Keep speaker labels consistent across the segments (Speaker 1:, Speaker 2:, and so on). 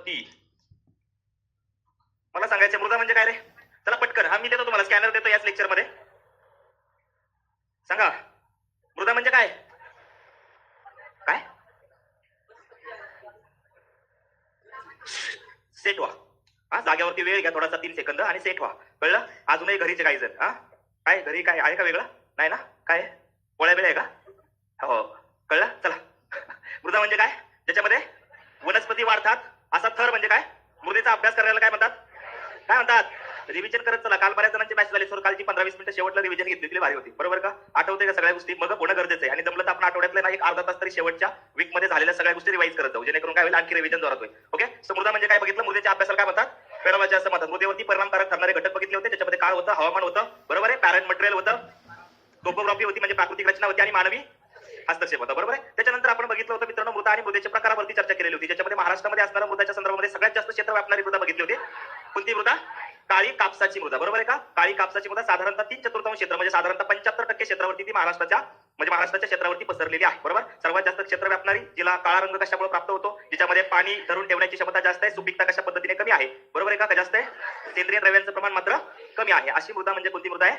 Speaker 1: वनस्पती. मला सांगायचं मृदा म्हणजे काय रे? चला पटकन, हा मी देतो तुम्हाला स्कॅनर देतो याच लेक्चर मध्ये. सांगा मृदा म्हणजे काय? काय? सेट व्हा. हा, जाग्यावरती वेळ घ्या थोडासा 3 सेकंद आणि सेट व्हा. कळलं? अजूनही घरीचे काही जण. हा काय घरी काय आहे का वेगळं? नाही ना? काय पोळ्या बिळ्या आहे का? हो कळलं. चला मृदा म्हणजे काय? ज्याच्यामध्ये वनस्पती वाढतात असा थर म्हणजे काय? मृदेचा अभ्यास करायला काय म्हणतात? काय म्हणतात? रिव्हिजन करत चला. काल बऱ्याच जणांची मॅसेज झाली, सर कालची 15-20 मिनिटं शेवटला रिव्हिजन घेतली, ती भारी होती. बरोबर का? आठवते का सगळ्या गोष्टी? मग होणं गरजेचं आहे. आणि जमलं तर आपण आठवड्यातल्या ना एक अर्धा तास तरी शेवटच्या वीक मध्ये झालेल्या सगळ्या गोष्टी रिवाइज करत जाऊ, जेणेकरून काय होईल आणखी रिव्हिजन जोरात होईल. ओके. सो मृदा म्हणजे काय बघितलं? मृदेच्या अभ्यासाला काय म्हणतात? पेडवाचे असं म्हणतात. मृदेवरती परिणामकारक ठरणारे घटक बघितले होते, त्याच्यामध्ये काळ होतं, हवामान होतं, बरोबर आहे, पॅरेंट मटेरियल होतं, टोपोग्राफी होती म्हणजे प्राकृतिक रचना होती, आणि मानवी हस्तक्षेप होता. बरोबर आहे. त्याच्यानंतर आपण बघितलं होतं मित्रांनो मृदा आणि मृदेच्या प्रकारावरती चर्चा केलेली होती, ज्याच्यामध्ये महाराष्ट्रामध्ये असणाऱ्या मृदाच्या संदर्भामध्ये सगळ्यात जास्त क्षेत्र व्यापणारी मृदा बघितली होती. कोणती मृदा? काळी कापसाची मृदा. बरोबर आहे का? काळी कापसाची मृदा साधारणतः 3/4 क्षेत्र म्हणजे साधारणतः 75% क्षेत्रावरती ती महाराष्ट्राच्या क्षेत्रावरती पसरलेली आहे. बरोबर. सर्वात जास्त क्षेत्र व्यापणारी, जिला काळा रंग कशामुळे प्राप्त होतो? जिच्यामध्ये पाणी धरून ठेवण्याची क्षमता जास्त आहे, सुपीकता कशा पद्धतीने कमी आहे? बरोबर आहे का? जास्त आहे. सेंद्रिय द्रव्यांचं प्रमाण मात्र कमी आहे. अशी मृदा म्हणजे कोणती मृदा आहे?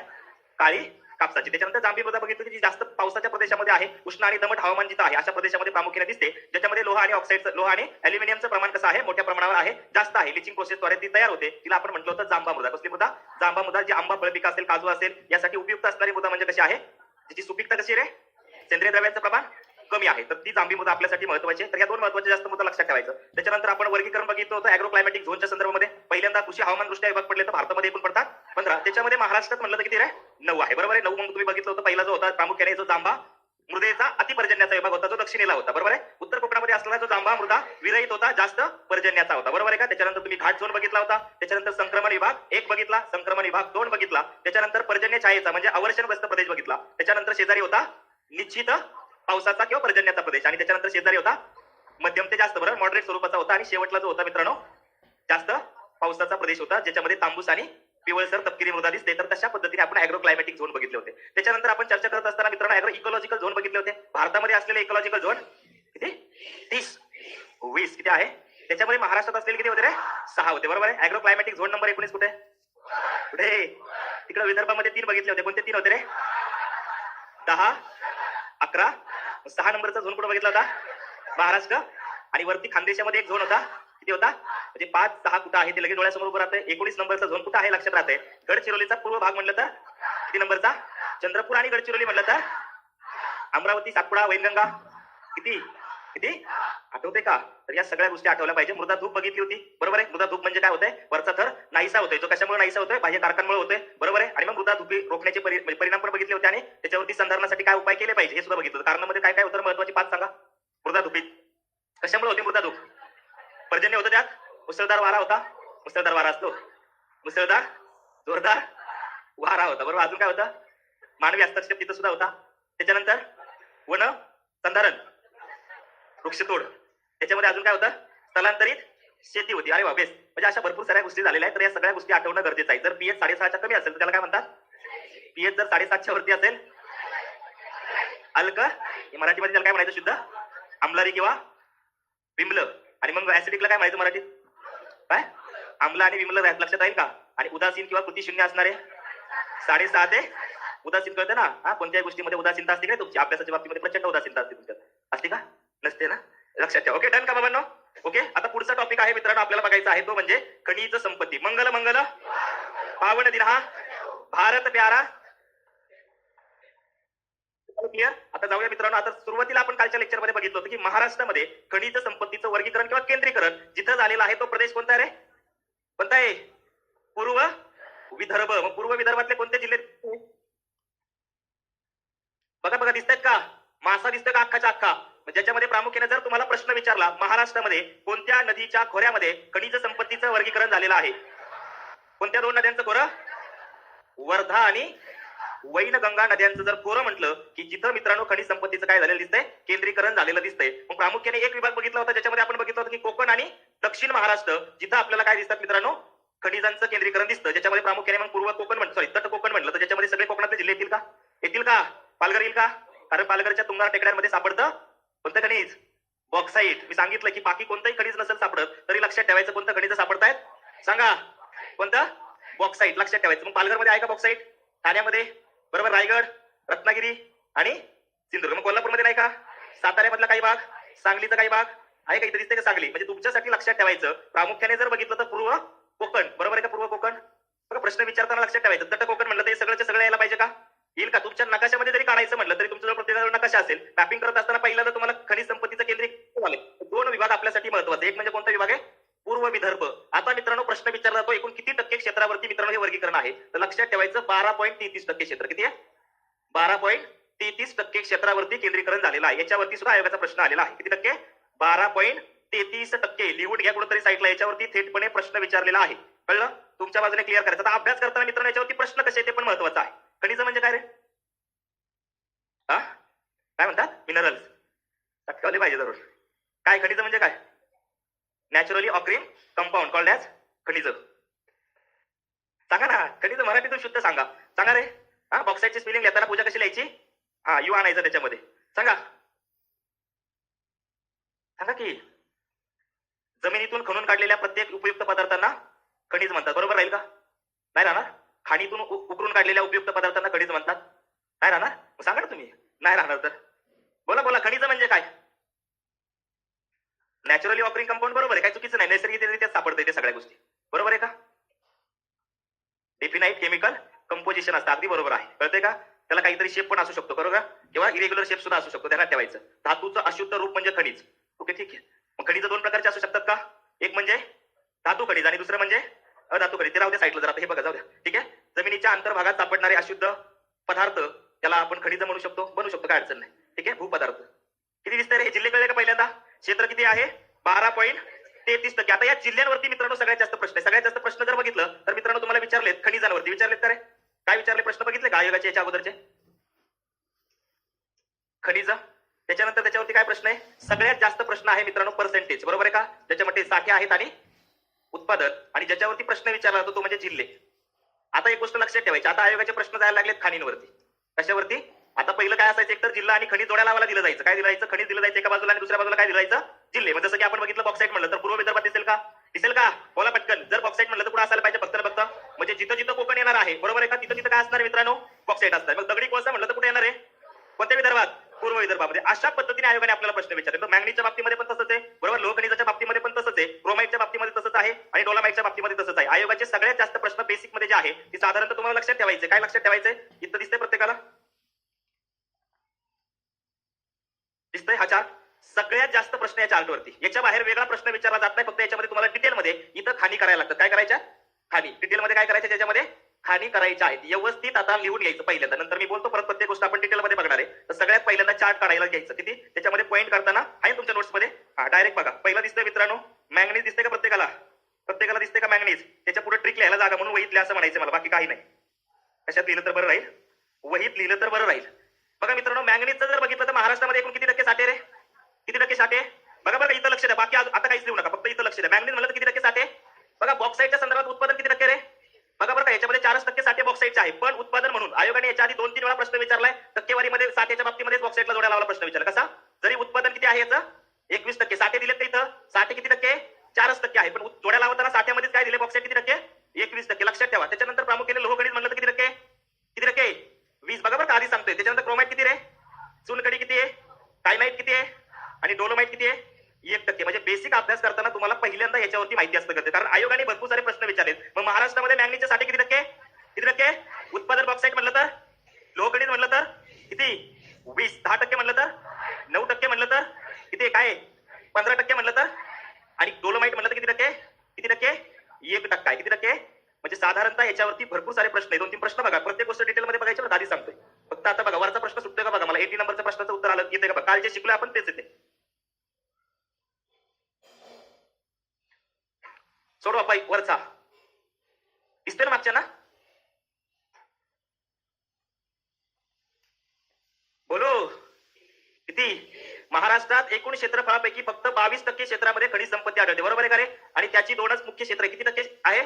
Speaker 1: काळी कापसाची. त्याच्यानंतर जांभी मृदा बघितली, जी जास्त पावसाच्या प्रदेशामध्ये आहे, उष्ण आणि दमट हवामान जिथं आहे अशा प्रदेशामध्ये प्रामुख्याने दिसते, ज्याच्यामध्ये लोहा आणि ऑक्साईडचं, लोहा आणि अॅल्युमिनियमचं प्रमाण कसं आहे? मोठ्या प्रमाणावर आहे, जास्त आहे. लिचिंग प्रोसेसद्वारे ती तयार होते. तिला आपण म्हटलं होतं जांभा मृदा. कसली मृदा? जांभा मृदा. जी आंबा फळ पिक असेल, काजू असेल, यासाठी उपयुक्त असणारी मृदा म्हणजे कशी आहे? तिची सुपीकता कशी रे? सेंद्रिय द्रव्यांचं प्रमाण कमी आहे, तर ती जांभी मृदा आपल्यासाठी महत्वाची आहे. तर या दोन महत्वाच्या जास्त मुद्दा लक्षात ठेवायचं. त्याच्यानंतर आपण वर्गीकरण बघितलं होतं ॲग्रो क्लायमॅटिक झोनच्या संदर्भामध्ये. पहिल्यांदा कृषी हवामान दृष्ट्या विभाग पडले तर भारतामध्ये एकूण पडतात 15. त्याच्यामध्ये महाराष्ट्रात म्हणलं तर किती रे? 9 आहे. बरोबर आहे. 9 मग तुम्ही बघितलं होतं. पहिला जो होता प्रामुख्याने जो जांभा मृदेचा अतिपर्जन्याचा विभाग होता, जो दक्षिणेला होता. बरोबर आहे. उत्तर कोकणामध्ये असलेला जो जांभा मृदा विरहित होता, जास्त पर्जन्याचा होता. बरोबर आहे का? त्याच्यानंतर तुम्ही घाट झोन बघितला होता. त्याच्यानंतर संक्रमण विभाग 1 बघितला, संक्रमण विभाग 2 बघितला. त्याच्यानंतर पर्जन्य छायेचा म्हणजे अवर्षणग्रस्त प्रदेश बघितला. त्याच्यानंतर शेजारी होता निश्चित पावसाचा किंवा पर्जन्याचा प्रदेश, आणि त्याच्यानंतर शेजारी होता मध्यम ते जास्त, बरोबर, मॉडरेट स्वरूपाचा होता. आणि शेवटला जो होता मित्रांनो जास्त पावसाचा प्रदेश होता, ज्याच्यामध्ये तांबूस आणि पिवळसर तपकिरी मृदा दिसते. तर तशा पद्धतीने आपण ॲग्रो क्लायमॅटिक झोन बघितले होते. त्याच्यानंतर आपण चर्चा करत असताना मित्रांनो ॲग्रो इकॉलॉजिकल झोन बघितले होते. भारतामध्ये असलेले इकॉलॉजिकल झोन किती? 30-20 किती आहे? त्याच्यामध्ये महाराष्ट्रात असलेले किती होते रे? 6 होते. बरोबर आहे. ॲग्रो क्लायमॅटिक झोन नंबर 19 कुठे? कुठे? तिकडे विदर्भामध्ये 3 बघितले होते. कोणते 3 होते रे? 10, 11, 6 नंबरचा झोन कुठे बघितला होता? महाराष्ट्र. आणि वरती खानदेशामध्ये एक झोन होता. किती होता? म्हणजे 5-6 कुठं आहे ते लगेच डोळ्यासमोर उभं राहतंय. 19 नंबरचा झोन कुठं आहे लक्षात राहतंय? गडचिरोलीचा पूर्व भाग म्हणलं तर किती नंबरचा? चंद्रपूर आणि गडचिरोली म्हणलं तर अमरावती, सातपुडा, वैनगंगा. किती किती आठवते का? तर या सगळ्या गोष्टी आठवल्या पाहिजे. मृदा धूप बघितली होती. बरोबर आहे. मृदा धूप म्हणजे काय होतंय? वरचा थर नाहीसा होतोय. जो कशामुळे नाहीसा होतोय? बाह्य कारखान्यांमुळे होतोय. बरोबर आहे. आणि मग मृदा धूप रोखण्याचे परिणाम पण बघितले होते, आणि त्याच्यावरती संधारणासाठी काय उपाय केले पाहिजे हे सुद्धा बघितलं. कारणामध्ये काय काय होतं महत्वाची 5 सांगा. मृदा धुपीत कशामुळे होते मृदा धूप? पर्जन्य होतं, त्यात मुसळधार वारा होता. मुसळधार वारा असतो, मुसळधार जोरदार वारा होता. बरोबर. अजून काय होतं? मानवी हस्तक्षेप तिथं सुद्धा होता. त्याच्यानंतर वन संधारण, वृक्षतोड. त्याच्यामध्ये अजून काय होतं? स्थलांतरित शेती होती. अरे वा, बेस्ट. म्हणजे अशा भरपूर साऱ्या गोष्टी झालेल्या आहेत. तर या सगळ्या गोष्टी आठवणं गरजेचं आहे. जर पीएच 6.5च्या कमी असेल तर त्याला काय म्हणतात? पीएच जर 7.5च्या वरती असेल अल्क, मराठीमध्ये त्याला काय म्हणायचं? शुद्ध आम्लारी किंवा विम्ल. आणि मग ऍसिडिकला काय म्हणायचं मराठीत? काय? आम्ल आणि विम्ल लक्षात राहील का? आणि उदासीन किंवा कृती शून्य असणारे 6.5 ते उदासीन. कळतं ना? हा, कोणत्याही गोष्टीमध्ये उदासीनता असते का तुमची? अभ्यासाच्या बाबतीमध्ये प्रचंड उदासीनता असते तुमच्यात. असते का? नसते ना? लक्षात ठेवा. ओके, डन का बाबांनो? ओके. आता पुढचा टॉपिक आहे मित्रांनो आपल्याला बघायचा आहे, तो म्हणजे खनिज संपत्ती. मंगल मंगल पावन दिन हा भारत प्यारा. क्लिअर? आता जाऊया मित्रांनो. आता सुरुवातीला आपण कालच्या लेक्चर मध्ये बघितलं होतं की महाराष्ट्रामध्ये खनिज संपत्तीचं वर्गीकरण किंवा केंद्रीकरण जिथं झालेलं आहे तो प्रदेश कोणता आहे रे? कोणता आहे? पूर्व विदर्भ. मग पूर्व विदर्भातले कोणते जिल्हे? बघा बघा, दिसतायत का? मासा दिसतोय का? अख्खाच्या अख्खा. ज्याच्यामध्ये प्रामुख्याने जर तुम्हाला प्रश्न विचारला महाराष्ट्रामध्ये कोणत्या नदीच्या खोऱ्यामध्ये खनिज संपत्तीचं वर्गीकरण झालेलं आहे? कोणत्या 2 नद्यांचं खोरं? वर्धा आणि वैनगंगा नद्यांचं जर खोरं म्हटलं की जिथं मित्रांनो खनिज संपत्तीचं काय झालेलं दिसतंय? केंद्रीकरण झालेलं दिसतंय. मग प्रामुख्याने एक विभाग बघितला होता ज्याच्यामध्ये आपण बघितलं होतं की कोकण आणि दक्षिण महाराष्ट्र, जिथं आपल्याला काय दिसतात मित्रांनो? खनिजांचं केंद्रीकरण दिसतं. ज्याच्यामध्ये प्रामुख्याने मग पूर्व कोकण तट कोकण म्हटलं तर ज्याच्यामध्ये सगळे कोकणातले जिल्हे येतील का? येतील का? पालघर येईल का? कारण पालघरच्या तुंगार टेकड्यांमध्ये सापडतं कोणतं खनिज? बॉक्साईट. मी सांगितलं की बाकी कोणतंही खनिज नसेल सापडत तरी लक्षात ठेवायचं कोणतं खनिज सापडतायत सांगा. कोणतं? बॉक्साईट. लक्षात ठेवायचं. मग पालघरमध्ये आहे का बॉक्साईट? ठाण्यामध्ये बरोबर, रायगड, रत्नागिरी आणि सिंधुदुर्ग. मग कोल्हापूरमध्ये नाही का? साताऱ्यामधला काही भाग, सांगलीचा काही भाग आहे का? इथे दिसते का सांगली? म्हणजे तुमच्यासाठी लक्षात ठेवायचं प्रामुख्याने जर बघितलं तर पूर्व कोकण. बरोबर आहे का? पूर्व कोकण. बघा प्रश्न विचारताना लक्षात ठेवायचं तट कोकण म्हणलं तर हे सगळं सगळं यायला पाहिजे का? येईल का? तुमच्या नकाशामध्ये जरी काढायचं म्हटलं तरी तुमचा प्रत्येक नकाशा असेल. मॅपिंग करत असताना पहिल्यांदा तुम्हाला खनिज संपत्तीचं केंद्रीय झाले. दोन विभाग आपल्यासाठी महत्वाचे. एक म्हणजे कोणता विभाग आहे? पूर्व विदर्भ. आता मित्रांनो प्रश्न विचारला जातो एकूण किती टक्के क्षेत्रावरती मित्रांनो हे वर्गीकरण आहे? तर लक्षात ठेवायचं 12.33% क्षेत्र. किती आहे? 12.33% क्षेत्रावरती केंद्रीकरण झालेलं आहे. याच्यावरती सुद्धा आयोगाचा प्रश्न आलेला आहे. किती टक्के? 12.33%. लिहून घ्या कुठेतरी साईटला. याच्यावरती थेटपणे प्रश्न विचारलेला आहे. कळलं? तुमच्या बाजूने क्लिअर करायचं. आता अभ्यास करताना मित्रांनो याच्यावरती प्रश्न कसे ते पण महत्वाचं आहे. खनिज म्हणजे काय रे? हा काय म्हणतात? मिनरल्स. टक्कावली पाहिजे जरूर. काय खनिज म्हणजे काय? Naturally occurring compound called as खनिज. सांगा ना खनिज मराठीतून शुद्ध सांगा. सांगा रे. हा बॉक्साईटची स्पेलिंग लिहिताना पूजा कशी लिहायची? हा यू आणायचं त्याच्यामध्ये. सांगा सांगा की. जमिनीतून खणून काढलेल्या प्रत्येक उपयुक्त पदार्थांना खनिज म्हणतात. बरोबर राहील का? नाही राहणार. खाणीतून उकरून काढलेल्या उपयुक्त पदार्थांना खनिज म्हणतात. नाही राहणार. मग सांगा ना तुम्ही. नाही राहणार तर बोला बोला. खनिज म्हणजे काय? Naturally occurring compound. बरोबर आहे. काही चुकीचं नाही. नैसर्गिकरित्या सापडतं ते सगळ्या गोष्टी. बरोबर आहे का? डेफिनाईट केमिकल कंपोजिशन असतं. अगदी बरोबर आहे. कळतंय का? त्याला काहीतरी शेप पण असू शकतो बरोबर किंवा इरेग्युलर शेप सुद्धा असू शकतो. ध्यानात ठेवायचं. धातूचं अशुद्ध रूप म्हणजे खनिज. ओके ठीक आहे. मग खनिज दोन प्रकारचे असू शकतात का? एक म्हणजे धातू खनिज आणि दुसरं म्हणजे अधातू खनिज. ते राहू द्या साईडला. जरा हे बघा जाऊ द्या. ठीक आहे. जमिनीच्या अंतर्भागात सापडणारे अशुद्ध पदार्थ त्याला आपण खनिज म्हणू शकतो. बनू शकतो. काय अडचण नाही. ठीक आहे. भूपदार्थ. किती दिसतंय रे? हे जिल्हे कळले का पहिल्यांदा? क्षेत्र किती आहे? 12.33%. आता या जिल्ह्यांवरती मित्रांनो सगळ्यात जास्त प्रश्न आहे. सगळ्यात जास्त प्रश्न जर बघितलं तर मित्रांनो तुम्हाला विचारलेत खनिजांवरती. विचारलेत का रे? काय विचारले प्रश्न बघितले का आयोगाचे याच्या अगोदरचे? खनिज. त्याच्यानंतर त्याच्यावरती काय प्रश्न आहे? सगळ्यात जास्त प्रश्न आहे मित्रांनो पर्सेंटेज. बरोबर आहे का? त्याच्यामध्ये साठे आहेत आणि उत्पादन. आणि ज्याच्यावरती प्रश्न विचारला जातो तो म्हणजे जिल्हे. आता एक गोष्ट लक्षात ठेवायची. आता आयोगाचे प्रश्न जायला लागलेत खाणींवरती. कशावरती? आता पहिलं काय असायचं? एकतर जिल्हा आणि खनिज जोड्या लावायला दिलं जायचं. काय दिलं जायचं? खनिज दिलं जायचं एका बाजूला आणि दुसऱ्या बाजूला काय दिलं जायचं? जिल्हे. म्हणजे जसं की आपण बघितलं बॉक्साईट म्हणलं तर पूर्व विदर्भात दिसेल का? दिसेल का? बोला पटकन. जर बॉक्साईट म्हणलं तर कुठे असायला पाहिजे? फक्त फक्त म्हणजे जिथं जिथं कोकण येणार आहे. बरोबर आहे का? तिथं तिथं काय असणार मित्रांनो? बॉक्साईट असणार. मग दगडी कोळसा म्हणलं तर कुठे येणार आहे? कोणत्या विदर्भात? पूर्व विदर्भामध्ये. अशा पद्धतीने आयोगाने आपल्याला प्रश्न विचारले. तर मॅंगनीच्या बाबतीमध्ये पण तसंच आहे. बरोबर. लोह खनिजाच्या बाबतीमध्ये पण तसंच आहे. क्रोमाइटच्या बाबतीमध्ये तसंच आहे आणि डोलामाइटच्या बाबतीमध्ये तसंच आहे. आयोगाचे सगळ्यात जास्त प्रश्न बेसिक मध्ये जे आहे ते साधारणतः तुम्हाला लक्षात ठेवायचे. काय लक्षात ठेवायचंय? इथं दिसतंय प्रत्येकाला? दिसतंय हा चार्ट? सगळ्यात जास्त प्रश्न या चार्टवरती. याच्या बाहेर वेगळा प्रश्न विचारला जात नाही. फक्त याच्यामध्ये तुम्हाला डिटेलमध्ये इथं खाणी करायला लागतात. काय करायच्या? खाणी. डिटेलमध्ये काय करायचं? त्याच्यामध्ये खाणी करायच्या आहेत. व्यवस्थित आता लिहून घ्यायचं पहिल्यांदा. नंतर मी बोलतो परत प्रत्येक गोष्ट आपण डिटेलमध्ये बघणार आहे. तर सगळ्यात पहिल्यांदा चार्ट काढायला घ्यायचं. किती? त्याच्यामध्ये पॉईंट करताना आहे तुमच्या नोट्समध्ये. हा डायरेक्ट बघा. पहिला दिसतोय मित्रांनो मॅंगनीज. दिसते का प्रत्येकाला? प्रत्येकाला दिसते का मॅंगनीज? त्याच्या पुढे ट्रिक लिहायला जागा म्हणून वहीत लिहा असं म्हणायचं मला. बाकी काही नाही. कशात लिहिलं तर बरं राहील? वहीत लिहिलं तर बरं राहील. बघा मित्रांनो मॅंगनीजचं जर बघितलं तर महाराष्ट्रामध्ये एकूण किती टक्के साठे रे? किती टक्के साठे? बघा बघा इथं लक्ष द्या. बाकी आता काहीच लिहू नका. फक्त इथं लक्ष द्या. मॅंगनीज म्हणलं तर किती टक्के साठे? बघा बॉक्साईटच्या संदर्भात उत्पादन किती टक्के रे? बघा बरं का याच्यामध्ये 4% साठे बॉक्साईटचे आहे. पण उत्पादन म्हणून आयोगाने याच्या आधी 2-3 वेळा प्रश्न विचारलाय. टक्केवारीमध्ये साठ्याच्या बाबतीमध्ये बॉक्साईटला जोड्या लावला प्रश्न विचारला. कसा? जरी उत्पादन किती आहे याचं? 21%. साठे दिलेत इथं. साठे किती टक्के? 4% आहे. पण जोड्या लावताना साठ्यामध्ये काय दिले? बॉक्साईट किती टक्के? 21%. लक्षात ठेवा. त्याच्यानंतर प्रामुख्याने लोह खनिज म्हणलं तर किती टक्के? किती टक्के? 20. बघा बरं का आधी सांगतोय. त्याच्यानंतर क्रोमाइट किती रे? चुनखडी किती आहे? कायनाइट किती आहे? आणि डोलोमाइट किती आहे? 1%. म्हणजे बेसिक अभ्यास करताना तुम्हाला पहिल्यांदा याच्यावरती माहिती असतं गरजेचं. कारण आयोगाने भरपूर सारे प्रश्न विचारलेत. मग महाराष्ट्रामध्ये मॅंगनीजचे साठे किती टक्के? किती टक्के? उत्पादन बॉक्साईट म्हणलं तर? लोह खनिज म्हणलं तर किती? 20. 10% म्हणलं तर? 9% म्हणलं तर किती? काय? 15% म्हणलं तर? आणि डोलोमाइट म्हणलं तर किती टक्के? किती टक्के? 1% आहे. किती टक्के? म्हणजे साधारणतः याच्यावरती भरपूर सारे प्रश्न आहे. 2-3 प्रश्न बघा. प्रत्येक गोष्ट डिटेलमध्ये बघायची आधी सांगतोय. फक्त आता बघा वरचा प्रश्न सुटतोय का बघा. मला 80 नंबरच्या प्रश्नाचं उत्तर आलं येते का बघा. काल जे शिकलोय आपण तेच येते. सोडवा पाई वरचा. दिसतोय ना मागच्या ना? बोलो किती? महाराष्ट्रात एकूण क्षेत्रफळापैकी फक्त 22% क्षेत्रामध्ये खनिज संपत्ती आढळते. बरोबर आहे का रे? आणि त्याची 2च मुख्य क्षेत्र आहे. किती टक्के आहे?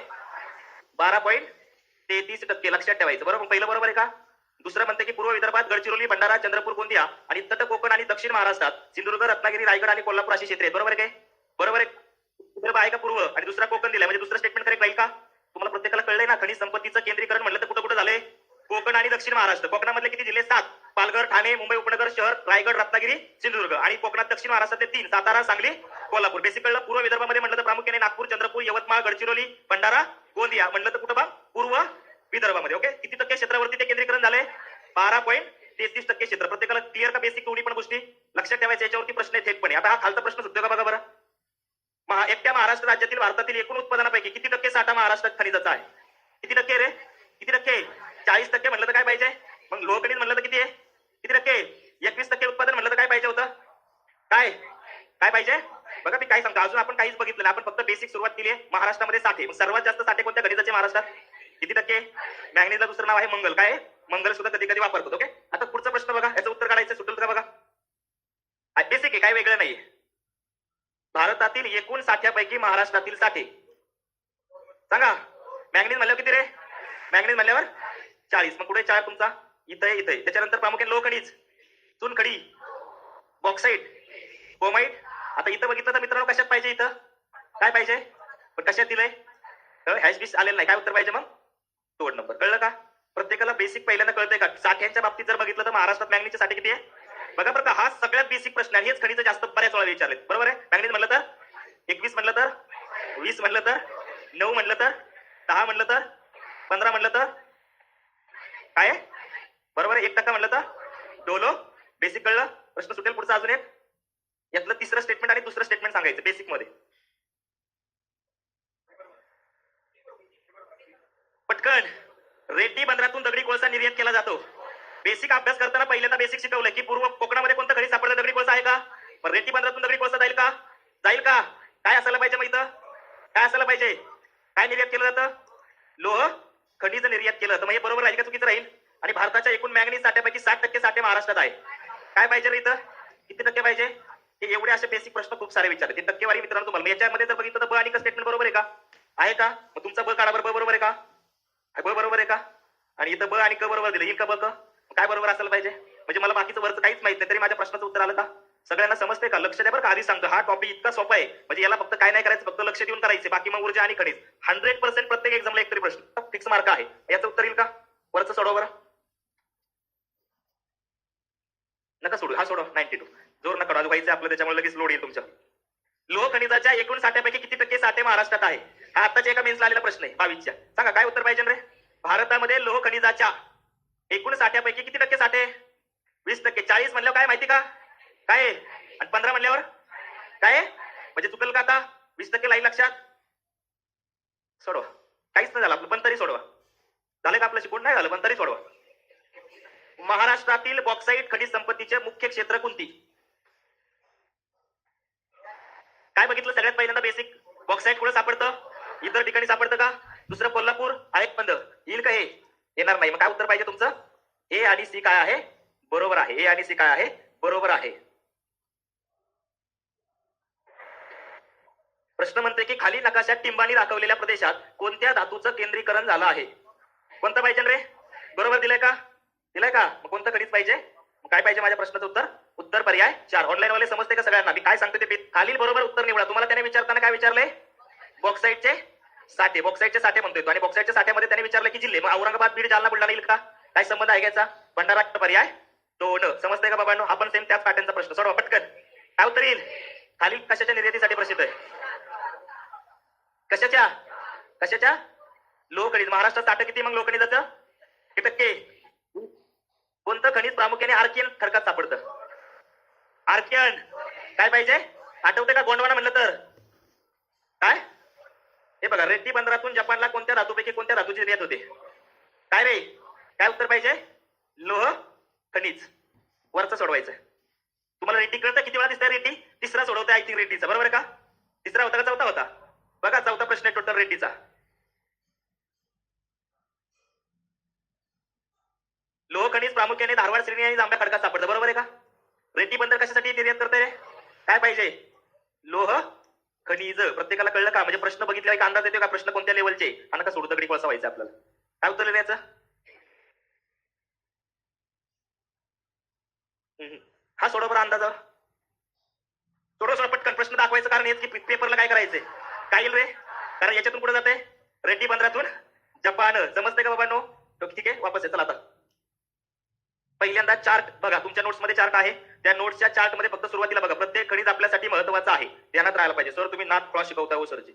Speaker 1: 12.33%. लक्षात ठेवायचं. बरोबर. पहिलं बरोबर आहे का? दुसरं म्हणते की पूर्व विदर्भात गडचिरोली, भंडारा, चंद्रपूर, गोंदिया आणि तट कोकण आणि दक्षिण महाराष्ट्रात सिंधुदुर्ग, रत्नागिरी, रायगड आणि कोल्हापूर अशी क्षेत्रे आहेत. बरोबर आहे काय? बरोबर आहे. विदर्भ आहे का पूर्व आणि दुसरा कोकण दिलाय, म्हणजे दुसरं स्टेटमेंट करेक्ट राहील का? तुम्हाला प्रत्येकाला कळलंय ना, खनिज संपत्तीचं केंद्रीकरण म्हटलं तर कुठं कुठं झालंय? कोकण आणि दक्षिण महाराष्ट्र. कोकणामधले किती जिल्हे? 7. पालघर, ठाणे, मुंबई उपनगर शहर, रायगड, रत्नागिरी, सिंधुदुर्ग. आणि कोकणात दक्षिण महाराष्ट्रातले 3: सातारा, सांगली, कोल्हापूर. बेसिक कळलं. पूर्व विदर्भामध्ये म्हटलं तर प्रामुख्याने नागपूर, चंद्रपूर, यवतमाळ, गडचिरोली, भंडारा, गोंदिया. म्हटलं तर कुठं बघ? पूर्व विदर्भामध्ये. ओके. किती टक्के क्षेत्रावरती ते केंद्रीकरण झालंय? 12.33% क्षेत्र. प्रत्येकाला क्लिअर का? बेसिक दोन्ही पण गोष्टी लक्षात ठेवायच्या, याच्यावरती प्रश्न आहे थेटपणे. आता हा खालचा प्रश्न सुद्धा का बघा बरं. एकट्या महाराष्ट्र राज्यातील भारतातील एकूण उत्पादनापैकी किती टक्के साठा महाराष्ट्रात खनिजाचा आहे? किती टक्के रे? किती टक्के? 40% म्हटलं तर काय पाहिजे? मग लोह खनिज म्हटलं तर किती आहे? किती टक्के? 21% उत्पादन म्हटलं तर काय पाहिजे होतं? काय काय पाहिजे? बघा मी काय सांगतो, अजून आपण काहीच बघितलं नाही. आपण फक्त बेसिक सुरुवात केली आहे. महाराष्ट्रामध्ये साठे, सर्वात जास्त साठे कोणत्या खनिजाचे महाराष्ट्रात? किती टक्के? मॅग्नेजला दुसरं नाव आहे मंगल. काय? मंगल सुद्धा कधी कधी वापरतो. ओके. आता पुढचा प्रश्न बघा, याचं उत्तर काढायचं सुटेल का बघा. बेसिक आहे, काय वेगळं नाहीये. भारतातील एकूण साठ्यापैकी महाराष्ट्रातील साठे सांगा. मॅग्नीज म्हणल्यावर किती रे? मॅग्नीज म्हणल्यावर 40. मग पुढे 4 तुमचा इथं आहे, इथं आहे. त्याच्यानंतर प्रामुख्याने लोह खनिज, चुनखडी, बॉक्साईट, क्रोमाइट. आता इथं बघितलं तर मित्रांनो कशात पाहिजे? इथं काय पाहिजे? पण कशात दिलंय? हॅश बीस आलेलं नाही. काय उत्तर पाहिजे मग? 2 नंबर. कळलं का? प्रत्येकाला बेसिक पहिल्यांदा कळतंय का? साठ्यांच्या बाबतीत जर बघितलं तर महाराष्ट्रात मॅग्नीजचे साठे किती आहे बघा बरं का. हा सगळ्यात बेसिक प्रश्न आहे. हेच खनिज जास्त बऱ्याच वेळा विचारले. बरोबर आहे. मॅग्नीज म्हणलं तर 21 म्हणलं तर 20 म्हणलं तर 9 म्हणलं तर 10 म्हणलं तर 15 म्हणलं तर काय? बरोबर आहे. 1% म्हणलं तर डोलो. बेसिक कळलं. प्रश्न सुटेल. पुढचा अजून एक, यातलं तिसरं स्टेटमेंट आणि दुसरं स्टेटमेंट सांगायचं बेसिक मध्ये पटकन. रेड्डी बंदरातून दगडी कोळसा निर्यात केला जातो. बेसिक अभ्यास करताना पहिल्यांदा बेसिक शिकवलंय की पूर्व कोकणामध्ये कोणतं खनिज सापडतं? दगडी कोळसा आहे का? पण रेड्डी बंदरातून दगडी कोळसा जाईल का? जाईल का? काय असायला पाहिजे मग इथं? काय असायला पाहिजे? काय निर्यात केलं जातं? लोह खनिज निर्यात केलं. तर मग हे बरोबर राहील का चुकीचं राहील? आणि भारताच्या एकूण मॅग्नीज साठ्यापैकी 60% साठे महाराष्ट्रात आहे. काय पाहिजे रे इथं? किती टक्के पाहिजे? हे एवढे असे बेसिक प्रश्न खूप सारे विचारले. ते टक्केवारी मित्रांनो तुम्हाला याच्यामध्ये जर बघितलं तर ब आणि का स्टेटमेंट बरोबर आहे का? आहे का? मग तुमचा ब काढा बरोबर. बरोबर आहे का? ब बरोबर आहे का? आणि इथं ब आणि क बरोबर दिलं. येईल का ब क? काय बरोबर असायला पाहिजे? म्हणजे मला बाकीचं वरचं काहीच माहित नाही तरी माझ्या प्रश्नाचं उत्तर आलं का? सगळ्यांना समजते का? लक्ष द्या बरं का. आधी सांगतो हा टॉपिक इतका सोपा आहे, म्हणजे याला फक्त काय नाही करायचं, फक्त लक्ष देऊन करायचे. बाकी मग ऊर्जा आणि खनिज 100% प्रत्येक एक्झामला एक तरी प्रश्न फिक्स मार्क आहे. याचं उत्तर येईल का? वरचं सोडवा बरं. नका सोडू. हा सोडवा. 92. जोर नका काढू. व्हायचं आपलं, त्याच्यामुळे लगेच लोड येईल तुमच्या. लोह खनिजाच्या एकूण साठ्यापैकी किती टक्के साठे महाराष्ट्रात आहे? हा आताच्या एका मेन्सला आलेला प्रश्न आहे 22च्या. सांगा काय उत्तर पाहिजे रे? भारतामध्ये लोह खनिजाच्या एकूण साठ्यापैकी किती टक्के साठे? 20%. 40 म्हणल्यावर काय माहिती का? काय? आणि 15 म्हणल्यावर काय? म्हणजे चुकेल का आता? 20% लाईन लक्षात. सोडवा. काहीच नाही झालं आपलं, पण तरी सोडवा. झालं का आपलं शिकून? नाही झालं पण तरी सोडवा. महाराष्ट्रातील बॉक्साईट खनिज संपत्तीचे मुख्य क्षेत्र कोणती? काय बघितलं सगळ्यात पहिल्यांदा बेसिक? बॉक्साईट कुठे सापडतं? इतर ठिकाणी सापडतं का? दुसरं कोल्हापूर आहे बंद. येईल का हे? येणार नाही. मग काय उत्तर पाहिजे तुमचं? ए आणि सी काय आहे? बरोबर आहे. ए आणि सी काय आहे? बरोबर आहे. प्रश्न म्हणते की खाली नकाशात टिंबानी दाखवलेल्या प्रदेशात कोणत्या धातूचं केंद्रीकरण झालं आहे? कोणतं पाहिजे रे? बरोबर दिलंय का? दिलंय का? मग कोणतं खनिज पाहिजे? काय पाहिजे माझ्या प्रश्नाचं उत्तर? उत्तर पर्याय 4. ऑनलाईन वाले समजते का सगळ्यांना? मी काय सांगतो ते खालील बरोबर उत्तर निवडा. तुम्हाला त्याने विचारताना काय विचारलंय? बॉक्साईटचे साठे. बॉक्साईटचे साठे म्हणतोय तो. आणि बॉक्साईटच्या साठ्यामध्ये त्याने विचारलं की जिल्हे. मग औरंगाबाद, बीड, जालना, बुलढाणा येईल का? काय संबंध आहे घ्यायचा? भंडारा पर्याय 2. समजतंय का बाबांनो? आपण सेम त्याच पॅटर्नचा प्रश्न सोडवा पटकन. काय उत्तर येईल? खालील कशाच्या निर्यातीसाठी प्रसिद्ध आहे? कशाच्या? कशाच्या? लोह खनिज. महाराष्ट्रात साठे किती मग लोह खनिजाचं? किती टक्के? कोणतं खनिज प्रामुख्याने आर्कियन खडकात सापडतं? आर्कियन. काय पाहिजे? आठवते का गोंडवाना म्हणलं तर? काय? हे बघा, रेड्डी बंदरातून जपानला कोणत्या धातूपैकी कोणत्या धातूची निर्यात होते? काय रे? काय उत्तर पाहिजे? लोह खनिज. वरचं सोडवायचं. तुम्हाला रेड्डी कळतं? किती वेळा दिसतंय रेड्डी? तिसरा सोडवतोय आय थिंक रेड्डीचा. बरोबर आहे का? तिसरा होता का चौथा होता? बघा चौथा प्रश्न आहे टोटल रेड्डीचा. लोह खनिज प्रामुख्याने धारवाड, श्रेणी आणि जांभ्या खडकात सापडतं. बरोबर आहे का? रेड्डी बंदर कशासाठी निर्यात करते? काय पाहिजे? लोह खनिज. प्रत्येकाला कळलं का? म्हणजे प्रश्न बघितल्यावर एक अंदाज येतो का प्रश्न कोणत्या लेवलचे आणि का सोडू दगडी कोळसा व्हायचं आपल्याला? काय उत्तर याचं? हा सोडा बरं अंदाज. थोडं पटकन प्रश्न दाखवायचं कारण हेच की पेपरला काय करायचंय काय येईल रे, कारण याच्यातून पुढे जाते रेड्डी 15तून जपान. समजते का बाबांनो? ठीक आहे, वापस येतो आता. पहिल्यांदा चार्ट बघा, तुमच्या नोट्स मध्ये चार्ट आहे. त्या नोट्सच्या चार्ट मध्ये फक्त सुरुवातीला बघा, प्रत्येक खनिज आपल्यासाठी महत्वाचं आहे, ध्यानात राहायला पाहिजे. सर तुम्ही नाथ क्रॉस शिकवता हो सरची.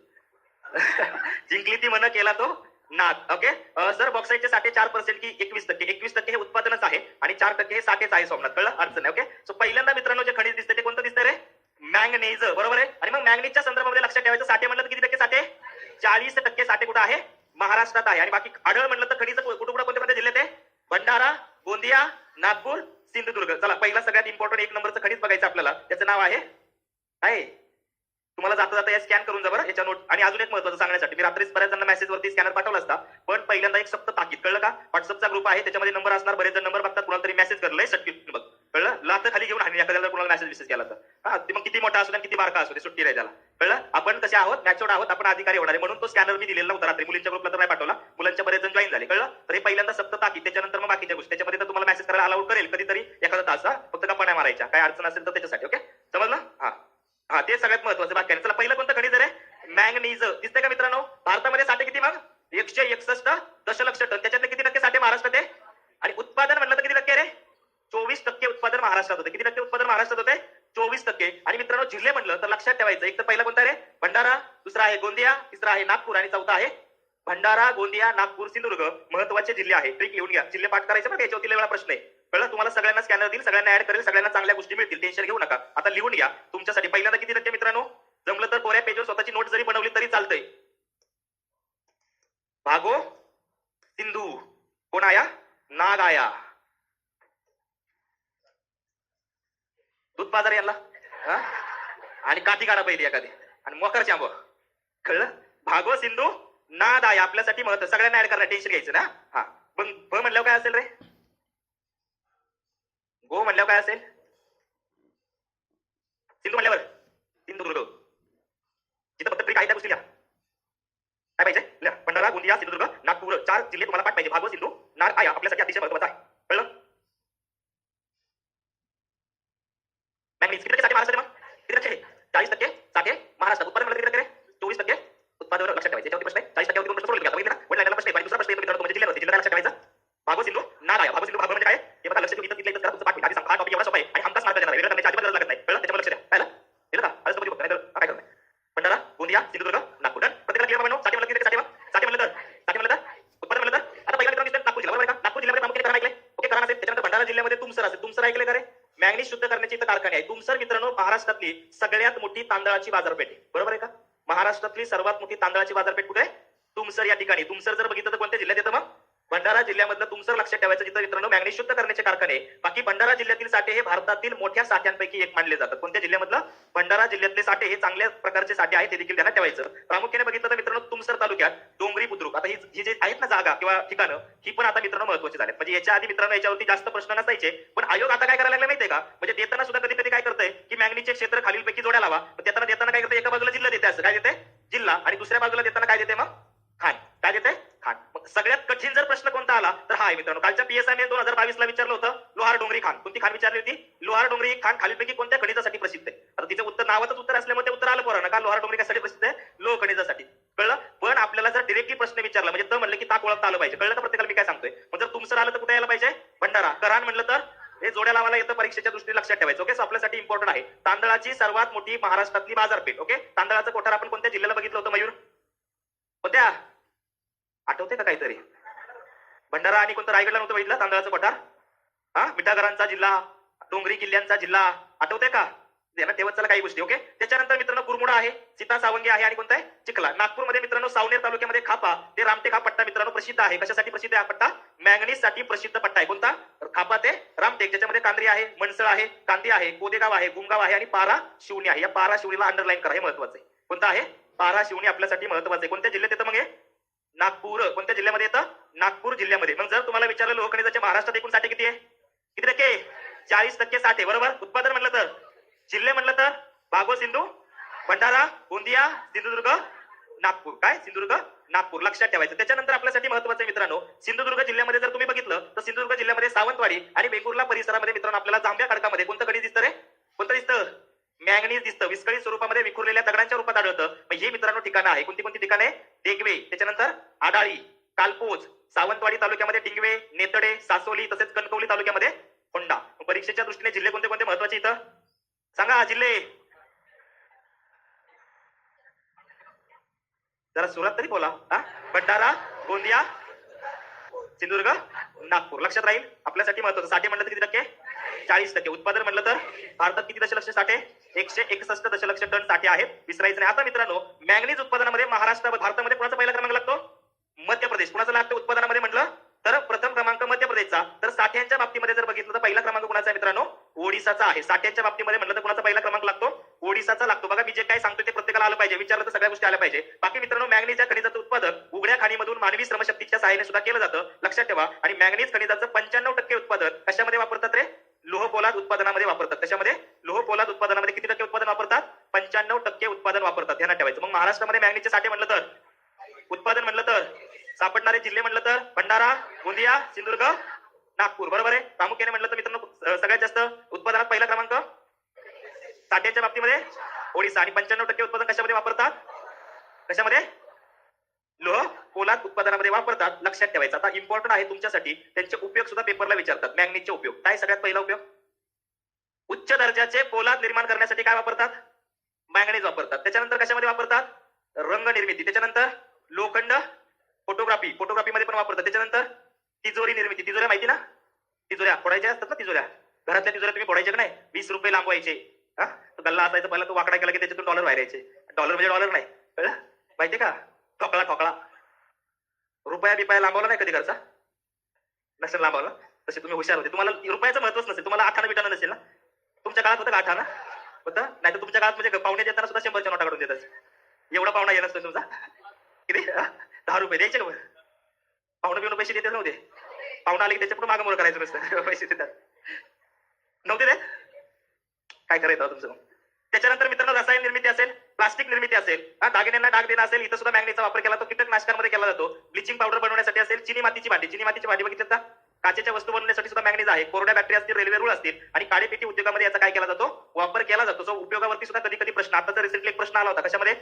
Speaker 1: जिंकली ती मन केला तो नाथ. ओके सर, बॉक्साईटचे साठे 4% की 21%? 21% हे उत्पादनच आहे आणि 4% हे साठेच आहे सोमनाथ. कळलं, अडचण आहे. ओके सो पहिल्यांदा मित्रांनो जे खनिज दिसते ते कोणतं दिसतंय रे? मॅंगनीज. बरोबर आहे. आणि मग मॅंगनीजच्या संदर्भामध्ये लक्षात ठेवायचं, साठे म्हणलं तर किती टक्के साठे? 40% साठे कुठं आहे? महाराष्ट्रात आहे. आणि बाकी आढळ म्हणलं तर खनिज कुठं कोणत्या जिल्ह्यात आहे? भंडारा, गोंदिया, नागपूर, सिंधुदुर्ग. चला, पहिला सगळ्यात इम्पॉर्टंट 1 नंबरचं खनिज बघायचं आपल्याला. त्याचं नाव आहे काय? तुम्हाला जाता जाता या स्कॅन करून जा बरं याच्या नोट. आणि अजून एक महत्वाचं सांगण्यासाठी, मी रात्रीच बऱ्याच जण मेसेज वरती स्कॅनर पाठवला असता, पण पहिल्यांदा एक सप्त ताकीद. कळलं का? व्हॉट्सअपचा ग्रुप आहे, त्याच्यामध्ये नंबर असणार. बरेच जण नंबर बघतात, कुणाला तरी मेसेज करलंय सटकी बघ. कळलं, लात खाली घेऊन आणि एखाद्याला कुणाला मेसेज केला तर मग किती मोठा असू दे किती बारका असू दे, सुट्टी नाही त्याला. कळलं, आपण कसे आहोत, मॅच्युअर्ड आहोत, आपण अधिकारी होणार आहे. म्हणून तो स्कॅनर मी दिलेला नव्हता रात्री. मुलींच्या ग्रुपला तर नाही पाठवला, मुलांच्या बरेच जण जॉईन झाले. कळलं, तर हे पहिल्यांदा सप्त ताकीद. त्याच्यानंतर मग बाकीच्या गोष्टी त्याच्यामध्ये तर तुम्हाला मेसेज करायला अलाउड करेल कधीतरी एखादा तास. फक्त गप्पा नाही मारायच्या, काय अडचण असेल तर त्याच्यासाठी. ओके, समजलं? हा ते सगळ्यात महत्वाचं बाकी. चला, पहिलं कोणतं खनिज रे? मॅंगनीज. दिसतंय का मित्रांनो? भारतामध्ये साठे किती मग? 161 दशलक्ष टन. त्याच्यातले किती टक्के साठे महाराष्ट्रात आहे? आणि उत्पादन म्हणलं तर किती टक्के रे? 24% उत्पादन महाराष्ट्रात होते. किती टक्के उत्पादन महाराष्ट्रात होते? 24%. आणि मित्रांनो जिल्हे म्हणलं तर लक्षात ठेवायचं, एक तर पहिला कोणता रे? भंडारा, दुसरा आहे गोंदिया, तिसरा आहे नागपूर आणि चौथा आहे भंडारा, गोंदिया, नागपूर, सिंधुदुर्ग. महत्वाचे जिल्हे आहे. ट्रिक लिहून घ्या, जिल्हे पाठ करायचे बघा, याच्यावरती वेगळा प्रश्न आहे. कळलं, तुम्हाला सगळ्यांना स्कॅनर देईल, सगळ्यांना ऍड करेल, सगळ्यांना चांगल्या गोष्टी मिळतील, टेन्शन घेऊ नका. आता लिहून घ्या तुमच्यासाठी. पहिल्यांदा किती टक्के मित्रांनो? जमलं तर कोऱ्या पेजवर स्वतःची नोट जरी बनवली तरी चालतंय. भागो सिंधू, कोण आया? नाग आया. दूध बाजार यांना आणि काठी काढा पहिली एखादी आणि मोकर चांब. कळलं, भागो सिंधू नाद आया आपल्यासाठी महत्व. सगळ्यांना ऍड करणार, टेन्शन घ्यायचं ना. हा, मग भ म्हणल्यावर काय असेल रे? गो म्हणल्यावर काय असेल? सिंधू म्हणल्यावर सिंधुदुर्ग. जिथं फक्त ट्रिक आहे त्या गोष्टी लिहा. काय पाहिजे? भंडारा, गोंदिया, सिंधुदुर्ग, नागपूर 4 जिल्हे तुम्हाला पाठ पाहिजे. भागो सिंधू नाद आया आपल्यासाठी अतिशय महत्वाचा आहे. कळलं, मॅग्नीज किती टक्के साठे महाराष्ट्रात? मग किती टक्के? 40% साठे महाराष्ट्रात. उत्पादन म्हणलं किती टक्के रे? 24% उत्पादन. लक्षात ठेवायचं, याच्यावरती प्रश्न आहे. 40% वरती सोडून घ्या. बघितलं ना, वन लाईनला प्रश्न आहे. आणि दुसरा प्रश्न येतो मित्रांनो, तुमच्या जिल्ह्यावरती. जिल्ह्याला लक्षात ठेवायचं, भागो सिंधू नाद आया. भागो सिंधू, भागो म्हणजे काय? हे बघा, लक्ष ठेवून इथं तिथलं तुमचं पाठ. आधी सांग, हा टॉपिक एवढा सोपा आहे आणि हमखास मार्क देणार आहे. वेगळं करण्याची अजिबात गरज लागत नाही. कळलं, त्याच्यावर लक्ष द्या. काय दिलं का? आज तुम्ही बघताय तर काय करणार? भंडारा, गोंदिया, सिंधुदुर्ग, नागपूर. प्रत्येकाला क्लिअर म्हणून साठे म्हणलं किती टक्के? साठे म्हणलं तर उत्पादन म्हणलं तर आता पहिला मित्रांनो नागपूर जिल्हा. बरोबर का? नागपूर जिल्ह्यामध्ये प्रामुख्याने करा ऐकले. ओके, करा असेल. त्याच्यानंतर भंडारा जिल्ह्यामध्ये तुमसर असेल. तुमसर ऐकले का रे? मॅग्नीज शुद्ध करण्याचे इथं कारखाने आहे. तुमसर मित्रांनो महाराष्ट्रातली सगळ्यात मोठी तांदळाची बाजारपेठ आहे. बरोबर आहे का? महाराष्ट्रातली सर्वात मोठी तांदळाची बाजारपेठ कुठे आहे? तुमसर या ठिकाणी. तुमसर जर बघितलं तर कोणत्या जिल्ह्यात येतं? मग भंडारा जिल्ह्यामधलं तुमसर लक्षात ठेवायचं, जिथं मित्रांनो मॅग्नीज शुद्ध करण्याचे कारखाने. बाकी भंडारा जिल्ह्यातील साठे हे भारतातील मोठ्या साठ्यांपैकी एक मानले जातात. कोणत्या जिल्ह्यामधलं? भंडारा जिल्ह्यातले साठे हे चांगल्या प्रकारचे साठे आहेत, ते देखील ध्यानात ठेवायचं. प्रामुख्याने बघितलं तर मित्रांनो तुमसर तालुक्यात डोंगरी, बुद्रुक, आता ही जे आहेत ना जागा किंवा ठिकाणं, ही पण आता मित्रांनो महत्वाची झाली. म्हणजे याच्या आधी मित्रांनो याच्यावरती जास्त प्रश्न नसायचे, पण आयोग आता काय करायला लागला माहितीये का? म्हणजे देताना सुद्धा कधी कधी काय करतंय की मॅग्नीजचे क्षेत्र खालीलपैकी जोड्या लावा. देताना काय करते? एका बाजूला जिल्हा देते, असं काय देते? जिल्हा, आणि दुसऱ्या बाजूला देताना काय देते? मग खान. काय देते? खान. मग सगळ्यात कठीण जर प्रश्न कोणता आला तर हा आहे मित्रांनो. कालच्या पीएसआयने 2022 ला विचारलं होतं, लोहार डोंगरी खान. कोणती खान विचारली होती? लोहार डोंगरी खान खालीलपैकी कोणत्या खनिजासाठी प्रसिद्ध आहे? आता तिचं उत्तर नावातच उत्तर असल्यामुळे ते उत्तर आलं पोरांना का लोहार डोंगरी कशासाठी प्रसिद्ध आहे? लोह खनिजासाठी. कळलं, पण आपल्याला जर डिरेक्टली प्रश्न विचारला म्हणजे तर म्हणलं की ताक ओळखता आलं पाहिजे. कळलं का प्रत्येकाला मी काय सांगतोय? मग जर तुमसर आलं तर कुठे यायला पाहिजे? भंडारा. करान म्हणलं तर हे जोड्या लावायला येतं, परीक्षेच्या दृष्टीने लक्षात ठेवायचं. ओके, सो आपल्यासाठी इम्पॉर्टंट आहे तांदळाची सर्वात मोठी महाराष्ट्रातली बाजारपेठ. ओके, तांदळाचं कोठार आपण कोणत्या जिल्ह्याला बघितलं होतं मयूर? कोणत्या? आठवते का काहीतरी? भंडारा आणि कोणतं रायगडला नव्हतं बघितलं तांदळाचं कोठार? मिठागरांचा जिल्हा, डोंगरी किल्ल्यांचा जिल्हा, आठवते का? तेव्हा चला काही गोष्टी. ओके, त्याच्यानंतर मित्रांनो कुरमुडा आहे, सीता सावंगी आहे आणि कोणता आहे? चिखला. नागपूरमध्ये मित्रांनो सावनेर तालुक्यामध्ये खापा ते रामटेक हा पट्टा मित्रांनो प्रसिद्ध आहे. कशासाठी प्रसिद्ध आहे हा पट्टा? मॅंगनीज साठी प्रसिद्ध पट्टा आहे. कोणता? खापा ते रामटेक. ज्याच्यामध्ये कांद्री आहे, मनसळ आहे, कांदी आहे, कोदेगाव आहे, गुमगाव आहे आणि पारा शिवणी आहे. या पारा शिवणीला अंडरलाईन करा, हे महत्वाचं आहे. कोणता आहे? पारा शिवणी आपल्यासाठी महत्वाचं आहे. कोणत्या जिल्ह्यात येतं मग हे? नागपूर. कोणत्या जिल्ह्यामध्ये येतं? नागपूर जिल्ह्यामध्ये. मग जर तुम्हाला विचारलं लोह खनिजाचे महाराष्ट्रात एकूण साठे किती आहे? किती टक्के? 40% साठे. बरोबर. उत्पादन म्हणलं तर, जिल्हे म्हणलं तर भागो सिंधू, भंडारा, गोंदिया, सिंधुदुर्ग, नागपूर. काय? सिंधुदुर्ग, नागपूर. लक्षात ठेवायचं. त्याच्यानंतर आपल्यासाठी महत्वाचं आहे मित्रांनो, सिंधुदुर्ग जिल्ह्यामध्ये जर तुम्ही बघितलं तर सिंधुदुर्ग जिल्ह्यामध्ये सावंतवाडी आणि वेंगुर्ला परिसरामध्ये मित्रांनो आपल्याला जांभ्या खडकामध्ये कोणतं खनिज दिसतं रे? कोणतं दिसतं? मॅंगनीज दिसतं, विस्कळीत स्वरूपामध्ये विखुरलेल्या दगडांच्या रूपात आढळतं. मग हे मित्रांनो ठिकाणं आहे. कोणती कोणती ठिकाणे? देगवे, त्याच्यानंतर आडाळी, कालपोच, सावंतवाडी तालुक्यामध्ये डिंगवे, नेतडे, सासोली, तसेच कणकवली तालुक्यामध्ये होंडा. परीक्षेच्या दृष्टीने जिल्हे कोणते कोणते महत्वाचे इथं सांगा जिल्हे. जरा सुरात तरी बोला. भंडारा, गोंदिया, सिंधुदुर्ग, नागपूर. लक्षात राहील. आपल्यासाठी महत्वाचं. साठे म्हणलं तर किती टक्के? 40%. उत्पादन म्हणलं तर भारतात किती दशलक्ष साठे? 161 दशलक्ष टन साठे आहेत. विसरायचं नाही. आता मित्रांनो, मॅंगनीज उत्पादनामध्ये महाराष्ट्र व भारतामध्ये कोणाचा पहिला क्रमांक लागतो? मध्य प्रदेश. कोणाचा लागतो उत्पादनामध्ये म्हटलं तर प्रथम क्रमांक मध्य प्रदेशचा. तर साठ्यांच्या बाबतीमध्ये जर बघितलं तर पहिला क्रमांक कोणाचा आहे मित्रांनो? ओडिसाचा आहे. साठ्यांच्या बाबतीमध्ये म्हटलं तर कोणाचा पहिला क्रमांक लागतो? ओडिसाचा लागतो. बघा मी जे काय सांगतोय ते प्रत्येकाला आलं पाहिजे. विचारलं तर सगळ्या गोष्टी आल्या पाहिजे. बाकी मित्रांनो, मॅंगनीजच्या खनिजाचं उत्पादन उघड्या खाणीमधून मानवी श्रमशक्तीच्या सहाय्याने सुद्धा केलं जातं. लक्षात ठेवा. आणि मॅंगनीज खनिजाचं 95% उत्पादन कशामध्ये वापरतात रे? लोह पोलाद उत्पादनामध्ये वापरतात. कशामध्ये? लोह पोलाद उत्पादनामध्ये किती टक्के उत्पादन वापरतात? 95% उत्पादन वापरतात. ध्यानात ठेवायचं. मग महाराष्ट्रामध्ये मॅंगनीजचे साठे म्हणलं तर, उत्पादन म्हणलं तर, सापडणारे जिल्हे म्हणलं तर भंडारा, गोंदिया, सिंधुदुर्ग, नागपूर. बरोबर आहे. प्रामुख्याने म्हणलं तर मित्रांनो सगळ्यात जास्त उत्पादनात पहिला क्रमांक साठ्यांच्या बाबतीमध्ये ओडिसा. आणि 95% उत्पादन कशामध्ये वापरतात? कशामध्ये? लोह पोलाद उत्पादनामध्ये वापरतात. लक्षात ठेवायचं. आता इम्पॉर्टंट आहे तुमच्यासाठी, त्यांचे उपयोग सुद्धा पेपरला विचारतात. मॅंगनीजचे उपयोग काय? सगळ्यात पहिला उपयोग, उच्च दर्जाचे पोलाद निर्माण करण्यासाठी काय वापरतात? मॅंगनीज वापरतात. त्याच्यानंतर कशामध्ये वापरतात? रंग निर्मिती. त्याच्यानंतर लोखंड, फोटोग्राफी, फोटोग्राफीमध्ये पण वापरतात. त्याच्यानंतर तिजोरी निर्मिती. तिजोऱ्या माहिती ना? तिजोऱ्या फोडायच्या असतात ना. तिजोऱ्या घरातल्या तिजोऱ्या तुम्ही फोडायचे का नाही? 20 रुपये लांबवायचे. तो गल्ला असायचा पहिला, तो वाकडा केला की त्याच्यातून डॉलर बाहेरायचे. डॉलर म्हणजे डॉलर नाही, कळलं? माहितीये का? ठोकळा ठोकळा. रुपया बिपाया लांबवला नाही कधी घरचा? नसेल लांबवला. तसे तुम्ही हुशार होते. तुम्हाला रुपयाचं महत्वच नसेल. तुम्हाला आठाना बिटाना नसेल ना? तुमच्या काळात होतं का आठाना? होतं नाही तर तुमच्या काळात म्हणजे पाहुणे देताना सुद्धा 100च्या नोटा काढून देतात. एवढा पाहुणा येणार नसतो तुमचा. किती? 10 रुपये द्यायचे का? पाहुणे पिऊन पैसे देते नव्हते. पाहुणा आले की त्याच्या पुढे मागं मोर करायचं नसतं. पैसे देतात नव्हते देत. काय करायचं तुमचं? त्याच्यानंतर मित्रांनो, रसायन निर्मिती असेल, प्लास्टिक निर्मिती असेल, दागिन्यांना डाग देणं असेल, इथं सुद्धा मॅंगनीजचा वापर केला जातो. कीटकनाशकांमध्ये केला जातो. ब्लिचिंग पावडर बनवण्यासाठी असेल, चिनी मातीची भांडी. चिनी मातीची भांडी बघितलं का? काचेच्या वस्तू बनवण्यासाठी सुद्धा मॅंगनीज आहे. कोरड्या बॅटरी असतील, रेल्वे रूळ असतील आणि काळीपेटी उद्योगामध्ये याचा काय केला जातो? वापर केला जातो. जो उपयोगावरती सुद्धा कधी कधी प्रश्न, आता तर रिसेंटली एक प्रश्न आला होता. कशामध्ये?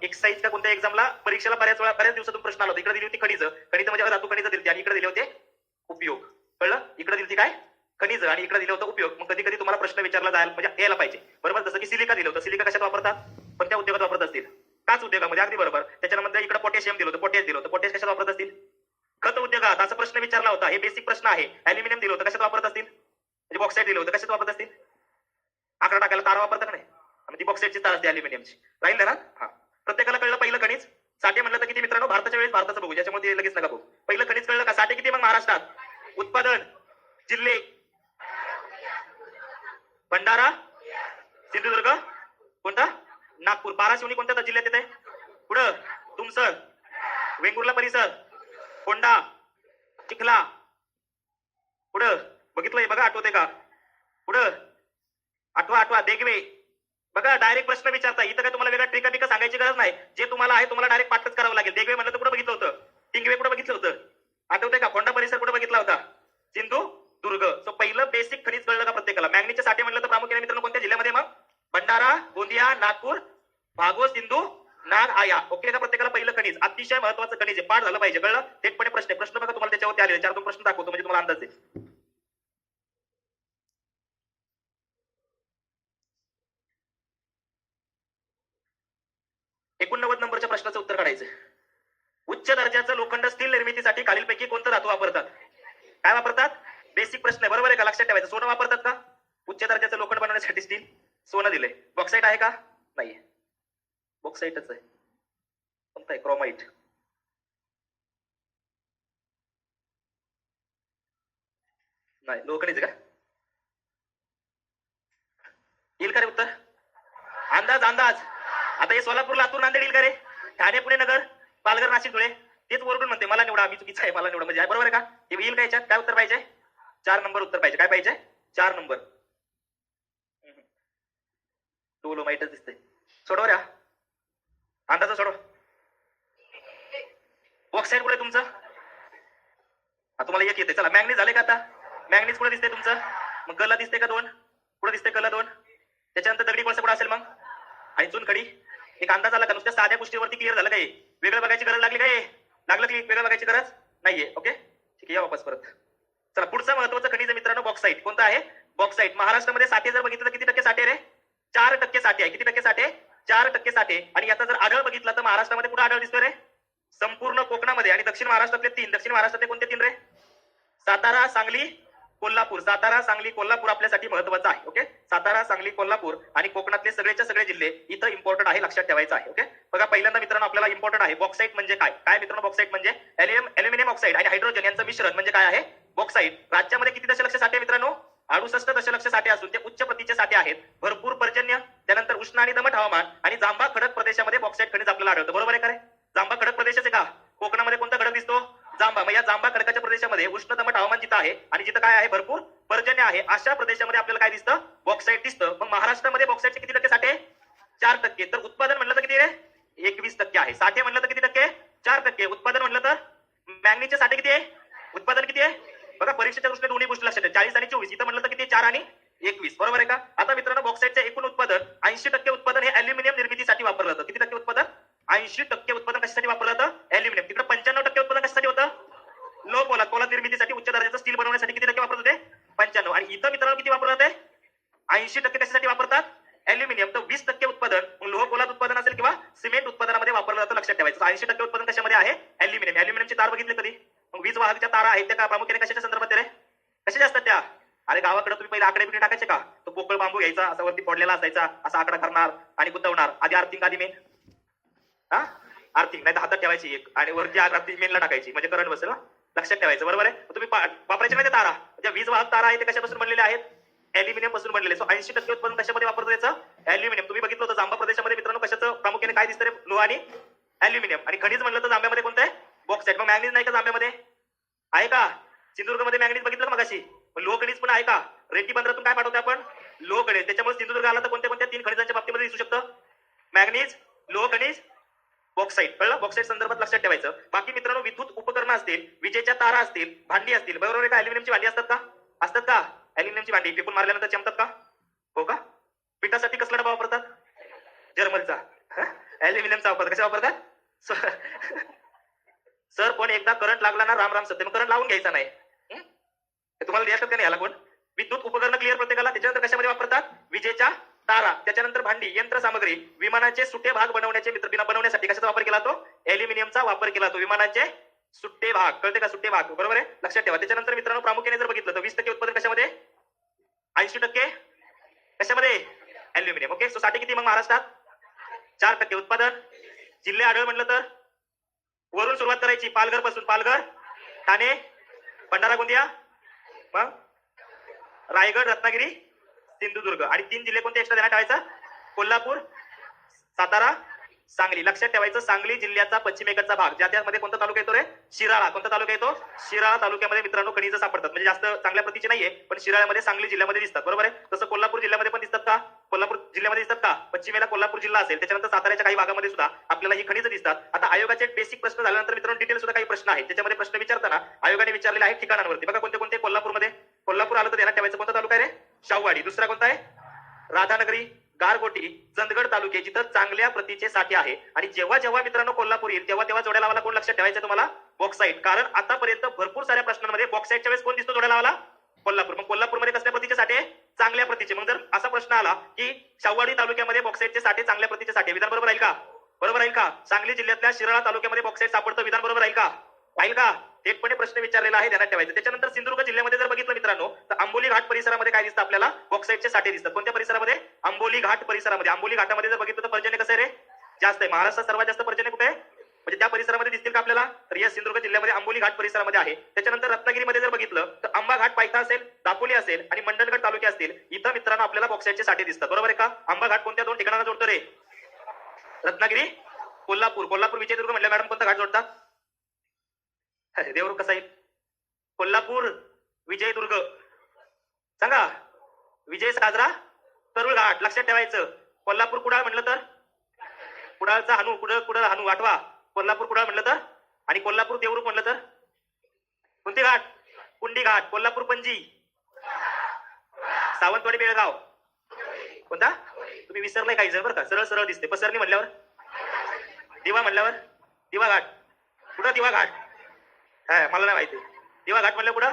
Speaker 1: एक्साईज का कोणत्या एक्झामला परीक्षेला बऱ्याच दिवसातून प्रश्न आला होता. इकडे दिली होती खनिज. खनिज म्हणजे धातू खनिज दिली आणि इकडे दिले होते उपयोग. कळलं? इकडे दिली होती काय? खनिज आणि इकडे दिलं होतं उपयोग. मग कधी कधी तुम्हाला प्रश्न विचारला जायला म्हणजे यायला पाहिजे. बरोबर. जसं की सिलिका दिलं होतं. सिलिका कशात वापरतात? कोणत्या उद्योगात वापरत असतील? काच उद्योगामध्ये. अगदी बरोबर. त्याच्यानंतर इकडे पोटॅशियम दिलं होतं. पोटॅश दिलं होतं. पोटॅश कशात वापरत असतील? खत उद्योगात. असा प्रश्न विचारला होता. हे बेसिक प्रश्न आहे. अॅल्युमिनियम दिलं होतं. कशात वापरत असतील? म्हणजे बॉक्साईट दिलं होतं. कशात वापरत असतील? आकडा टाकायला तारा वापरतात का नाही? ती बॉक्साईटची तार असते अॅल्युमिनियमची. राहील ना? हा. प्रत्येकाला कळलं पहिलं खनिज. साठे म्हणलं तर किती मित्रांनो? भारताच्या वेळेस भारताचं बघू, ज्याच्यामध्ये लगेच नका बघू. पहिलं खनिज कळलं का? साठे किती मग महाराष्ट्रात? उत्पादन जिल्हे भंडारा, सिंधुदुर्ग, कोणता? नागपूर. पाराशिवनी कोणत्या जिल्ह्यात येते? पुढं तुमसर, वेंगुर्ला परिसर, होंडा, चिखला. पुढं बघितलंय बघा, आठवते का? पुढं आठवा देगवे. बघा डायरेक्ट प्रश्न विचारता. इथं काय तुम्हाला वेगळा ट्रिका बिका सांगायची गरज नाही. जे तुम्हाला आहे तुम्हाला डायरेक्ट पाठच करावं लागेल. देगवे म्हणलं तर कुठं बघितलं होतं? टिंगवे कुठं बघितलं होतं? आठवतंय का? होंडा परिसर कुठं बघितला होता? सिंधुदुर्ग. सो पहिलं बेसिक खनिज कळलं का प्रत्येकाला? मॅंगनीजचे साठे म्हणलं तर प्रामुख्याने मित्रांनो कोणत्या जिल्ह्यामध्ये? मग भंडारा, गोंदिया, नागपूर, भागो, सिंधू, नाग, आया. ओके का? प्रत्येकाला पहिलं खनिज अतिशय महत्वाचं खनिज आहे. पाठ झालं पाहिजे. कळलं? थेटपणे प्रश्न बघा तुम्हाला त्याच्यावरती आले. 4-2 प्रश्न दाखवतो म्हणजे तुम्हाला अंदाज येईल. 89 नंबरच्या प्रश्नाचं उत्तर काढायचं. उच्च दर्जाचं लोखंड स्टील निर्मितीसाठी खालीलपैकी कोणतं धातू वापरतात? काय वापरतात? बेसिक प्रश्न आहे. बरोबर आहे का? लक्षात ठेवायचं. सोनं वापरतात का? उच्च दर्जाचं लोखंड बनवण्यासाठी स्टील. सोनं दिलंय. बॉक्साईट आहे का? नाहीये. बॉक्साईटच आहे. कोणतं आहे? क्रोमाइट. नाही. लोखंडीच का? येईल का रे उत्तर? अंदाज. आता हे सोलापूर, लातूर, नांदेड येईल का रे? ठाणे, पुणे, नगर, पालघर, नाशिक, धुळे. तेच वरडून म्हणते मला निवडा. मी चुकीचं आहे, मला निवडा. म्हणजे बरोबर आहे का? हे येईल का याच्यात? काय उत्तर पाहिजे? 4 नंबर उत्तर पाहिजे. काय पाहिजे? 4 नंबर. डोलोमाइटच दिसतंय. सोडव ऱ्या. अंदाज सोडव. बॉक्साईट कुठे तुमचं? तुम्हाला एक येते. चला मॅंगनीज झाले का आता? मॅंगनीज कुठे दिसतंय तुमचं? मग गला दिसतंय का 2? कुठे दिसतंय गला 2? त्याच्यानंतर दगडी कोळसा कुठं असेल मग, आणि चुनखडी. एक अंदाज आला का? नुसत्या साध्या गोष्टीवरती क्लिअर झालं काय? वेगळं बघायची गरज लागली काय? लागलं की वेगळं बघायची गरज नाहीये. ओके ठीक आहे, या वापस परत. चला पुढचं महत्वाचं खनिज मित्रांनो बॉक्साईट. कोणतं आहे? बॉक्साईट. महाराष्ट्रामध्ये साठे जर बघितलं तर किती टक्के साठे रे? 4% साठे आहे. किती टक्के साठे? 4% साठे. आणि याचा जर आढळ बघितला तर महाराष्ट्रामध्ये कुठं आढळ दिसतोय रे? संपूर्ण कोकणामध्ये. आणि दक्षिण महाराष्ट्रातले 3. दक्षिण महाराष्ट्रातले कोणते 3 रे? सातारा, सांगली, कोल्हापूर. सातारा, सांगली, कोल्हापूर आपल्यासाठी महत्वाचं आहे. ओके, सातारा, सांगली, कोल्हापूर आणि कोकणातले सगळेच्या सगळे जिल्हे इथं इम्पॉर्टंट आहे, लक्षात ठेवायचं आहे. ओके, बघा पहिल्यांदा मित्रांनो आपल्याला इम्पॉर्टंट आहे बॉक्साईट म्हणजे काय. काय मित्रांनो बॉक्साईट म्हणजे अल्युमिनियम ऑक्साईड आणि हायड्रोजन यांचं मिश्रण म्हणजे काय आहे? बॉक्साईट. राज्यामध्ये किती दशलक्ष साठे मित्रांनो? 68 दशलक्ष साठे असून ते उच्च प्रतीचे साठे आहेत. भरपूर पर्जन्य, त्यानंतर उष्ण आणि दमट हवामान आणि जांभा खडक प्रदेशामध्ये बॉक्साईट खनिज आपल्याला आढळतं. बरोबर आहे का रे? जांभा खडक प्रदेशाचे का? कोकणामध्ये कोणता खडक दिसतो? जांभा. मग या जांभा खडकाच्या प्रदेशामध्ये उष्ण दमट हवामान जिथं आहे आणि जिथं काय आहे? भरपूर पर्जन्य आहे, अशा प्रदेशामध्ये आपल्याला काय दिसतं? बॉक्साईट दिसतं. मग महाराष्ट्रामध्ये बॉक्साईटचे किती टक्के साठे? 4%. तर उत्पादन म्हणलं तर किती रे? 21% आहे. साठे म्हणलं तर किती टक्के? 4%. उत्पादन म्हणलं तर मॅंगनीजचे साठे किती आहे? उत्पादन किती आहे? बघा परीक्षेच्या दृष्टीने दोन्ही गोष्टी लक्षात ठेवा. 40 आणि 24. इथं म्हणलं तर किती? 4 आणि 21. बरोबर आहे का? आता मित्रांनो बॉक्साईटचे एकूण उत्पादन 80% उत्पादन हे अल्युमिनियम निर्मितीसाठी वापरलं जातं. किती टक्के उत्पादन? 80% उत्पादन कशासाठी वापरलं जातं? अल्युमिनियम. तिकडे 95% उत्पादन कशासाठी होतं? लोह पोलाद. पोलाद निर्मितीसाठी, उच्च दर्जाचं स्टील बनवण्यासाठी किती टक्के वापरत होते? 95. आणि इथं मित्रांनो किती वापरलं जाते? 80% कशासाठी वापरतात? अल्युमिनियम. तर 20% उत्पादन लोह पोलाद उत्पादन असेल किंवा सिमेंट उत्पादनामध्ये वापरलं जातं, लक्षात ठेवायचं. 80% उत्पादन कशामध्ये आहे? अल्युमिनियम. अल्युमिनियमची तार बघितली कधी? मग वीज वाहकाच्या तारा आहेत त्या का प्रामुख्याने कशाच्या संदर्भात रे? कशाच्या असतात त्या? अरे गावाकडे तुम्ही पहिले आकडे बिकडे टाकायचे का? तो पोकळ बांबू घ्यायचा, असा वरती फोडलेला असायचा, असा आकडा करणार आणि गुंतवणार. आधी अर्थिंग, आधी मेन. हा, अर्थिंग नाही तर हातात ठेवायची एक आणि वरती अर्थिंग मेनला टाकायची, म्हणजे करंट बसेल. लक्षात ठेवायचं. बरोबर आहे? तुम्ही वापरायचे नाही तारा. ज्या वीज वाहक तारा आहे ते कशापासून बनलेले आहेत? अल्युमिनियम पासून बनलेले. सो 80% उत्पादन कशामध्ये वापरतो त्याचं? अल्युमिनियम. तुम्ही बघितलं होतं जांभा प्रदेशामध्ये मित्रांनो कशाचं प्रामुख्याने काय दिसतं रे? लोह आणि अल्युमिनियम. आणि खनिज म्हणलं तर जांभ्यामध्ये कोणतं आहे? बॉक्साईट. मग मॅंगनीज नाही का जांभ्यामध्ये? आहे का? सिंधुदुर्गमध्ये मॅंगनीज बघितलं का मगाशी? लोह खनिज पण आहे का? रेती बंदरातून काय पाठवतो आपण? लोह खनिज. त्याच्यामुळे सिंधुदुर्ग आला तर कोणत्या कोणत्या 3 खनिजांच्या बाबतीमध्ये दिसू शकतं? मॅंगनीज, लोह खनिज, बॉक्साईट. कळलं? बॉक्साईट संदर्भात लक्षात ठेवायचं. बाकी मित्रांनो विद्युत उपकरणं असतील, विजेच्या तारा असतील, भांडी असतील. बरोबर आहे का? अल्युमिनियमची भांडी असतात का? असतात का? अल्युमिनियमची भांडी फेकून मारल्यानंतर चमतात का? हो का? पिठासाठी कसला डबा वापरतात? जर्मनचा. अल्युमिनियमचा वापरतात. कशा वापरतात? सर पण एकदा करंट लागला ना, राम राम सत्य, मग करंट लावून घ्यायचा नाही. तुम्हाला द्यायचं का नाही याला कोण? विद्युत उपकरण क्लिअर प्रत्येकाला. त्याच्यानंतर कशामध्ये वापरतात? विजेच्या तारा. त्याच्यानंतर भांडी, यंत्र सामग्री, विमानाचे सुटे भाग बनवण्याचे बनवण्यासाठी कशाचा वापर केला तो? अल्युमिनियमचा वापर केला तो. विमानाचे सुट्टे भाग. कळते का? सुट्टे भाग. बरोबर आहे? लक्षात ठेवा. त्याच्यानंतर मित्रांनो प्रामुख्याने जर बघितलं तर 20% उत्पादन कशामध्ये? 80% कशामध्ये? अल्युमिनियम. ओके, सो साठी किती मग महाराष्ट्रात? 4% उत्पादन. जिल्हे आढळ म्हटलं तर वरून सुरुवात करायची. पालघर पासून. पालघर, ठाणे, भंडारा, गोंदिया, मग रायगड, रत्नागिरी, सिंधुदुर्ग. आणि 3 जिल्हे कोणते एक्स्ट्रा देण्यात ठेवायचा? कोल्हापूर, सातारा, सांगली. लक्षात ठेवायचं सांगली जिल्ह्याचा पश्चिमेकडचा भाग, ज्यामध्ये कोणता तालुका येतो रे? शिराळा. कोणता तालुका येतो? शिराळा तालुक्यामध्ये मित्रांनो खनिज सापडतात. म्हणजे जास्त चांगल्या प्रतीचे नाहीये पण शिराळ्यामध्ये सांगली जिल्ह्यामध्ये दिसतात. बरोबर आहे? तसं कोल्हापूर जिल्ह्यामध्ये पण दिसतात का? कोल्हापूर जिल्ह्यामध्ये दिसतात का? पश्चिमेला कोल्हापूर जिल्हा असेल, त्याच्यानंतर साताऱ्याच्या काही भागामध्ये सुद्धा आपल्याला ही खनिज दिसतात. आता आयोगाचे बेसिक प्रश्न झाल्यानंतर मित्रांनो डिटेल सुद्धा काही प्रश्न आहेत. त्याच्यामध्ये प्रश्न विचारताना आयोगाने विचारलेले आहेत ठिकाणांवरती. बघा कोणते कोणते? कोल्हापूरमध्ये. कोल्हापूर आलं तर ध्यानात ठेवायचं कोणता तालुका आहे रे? शाहूवाडी. दुसरा कोणता आहे? राधानगरी, गारगोटी, चंदगड तालुके जिथं चांगल्या प्रतीचे साठे आहे. आणि जेव्हा जेव्हा मित्रांनो कोल्हापूर येईल तेव्हा तेव्हा जोड्या लावायला कोण लक्षात ठेवायचं तुम्हाला? बॉक्साईट. कारण आतापर्यंत भरपूर साऱ्या प्रश्नांमध्ये बॉक्साईटच्या वेळेस कोण दिसतो जोड्या लावायला? कोल्हापूर. मग कोल्हापूरमध्ये कसल्या प्रतीचे साठे? चांगल्या प्रतीचे. मग जर असा प्रश्न आला की शाहूवाडी तालुक्यामध्ये बॉक्साईटचे साठे चांगल्या प्रतीचे साठे, विधान बरोबर राहील का? बरोबर राहील का? सांगली जिल्ह्यातल्या शिराळा तालुक्यामध्ये बॉक्साईट सापडतं, विधान बरोबर राहील का? राहील का? थेटपणे प्रश्न विचारलेला आहे, ध्यानात ठेवायचं. त्याच्यानंतर सिंधुदुर्ग जिल्ह्यामध्ये जर बघितलं मित्रांनो तर आंबोली घाट परिसरामध्ये काय दिसतं आपल्याला? बॉक्साईटचे साठे दिसतात. कोणत्या परिसरामध्ये? आंबोली घाट परिसरामध्ये. आंबोली घाटामध्ये जर बघितलं तर पर्जन्य कसं आहे रे? जास्त आहे. महाराष्ट्रात सर्वात जास्त पर्जन्य कुठे आहे? म्हणजे त्या परिसरामध्ये दिसतील का आपल्याला? तर या सिंधुदुर्ग जिल्ह्यामध्ये आंबोली घाट परिसरामध्ये आहे. त्याच्यानंतर रत्नागिरीमध्ये जर बघितलं तर आंबा घाट पायथा असेल, दापोली असेल आणि मंडणगड तालुके असतील. इथं मित्रांनो आपल्याला बॉक्साईटचे साठे दिसतात. बरोबर आहे का? आंबा घाट कोणत्या 2 ठिकाणांना जोडतो रे? रत्नागिरी, कोल्हापूर. कोल्हापूर विजयदुर्ग म्हटलं मॅडम कोणता घाट जोडतात? देवरुख कसा येईल? कोल्हापूर, विजयदुर्ग. सांगा. विजय साजरा, तरुळ घाट. लक्षात ठेवायचं. कोल्हापूर कुडाळ म्हटलं तर कुडाळचा हानू, कुडाळ हानू आठवा. कोल्हापूर कुडाळ म्हटलं तर, आणि कोल्हापूर देवरुख म्हटलं तर कोणते घाट? कुंडी घाट. कोल्हापूर पणजी, सावंतवाडी, बेळगाव, कोणता? तुम्ही विसरलाय काही जण बरं का, सरळ सरळ दिसते. पसरणी म्हणल्यावर, दिवा म्हणल्यावर, दिवा घाट. कुठं दिवा घाट? हा, मला नाही माहिती. दिवा घाट म्हणलं कुठं?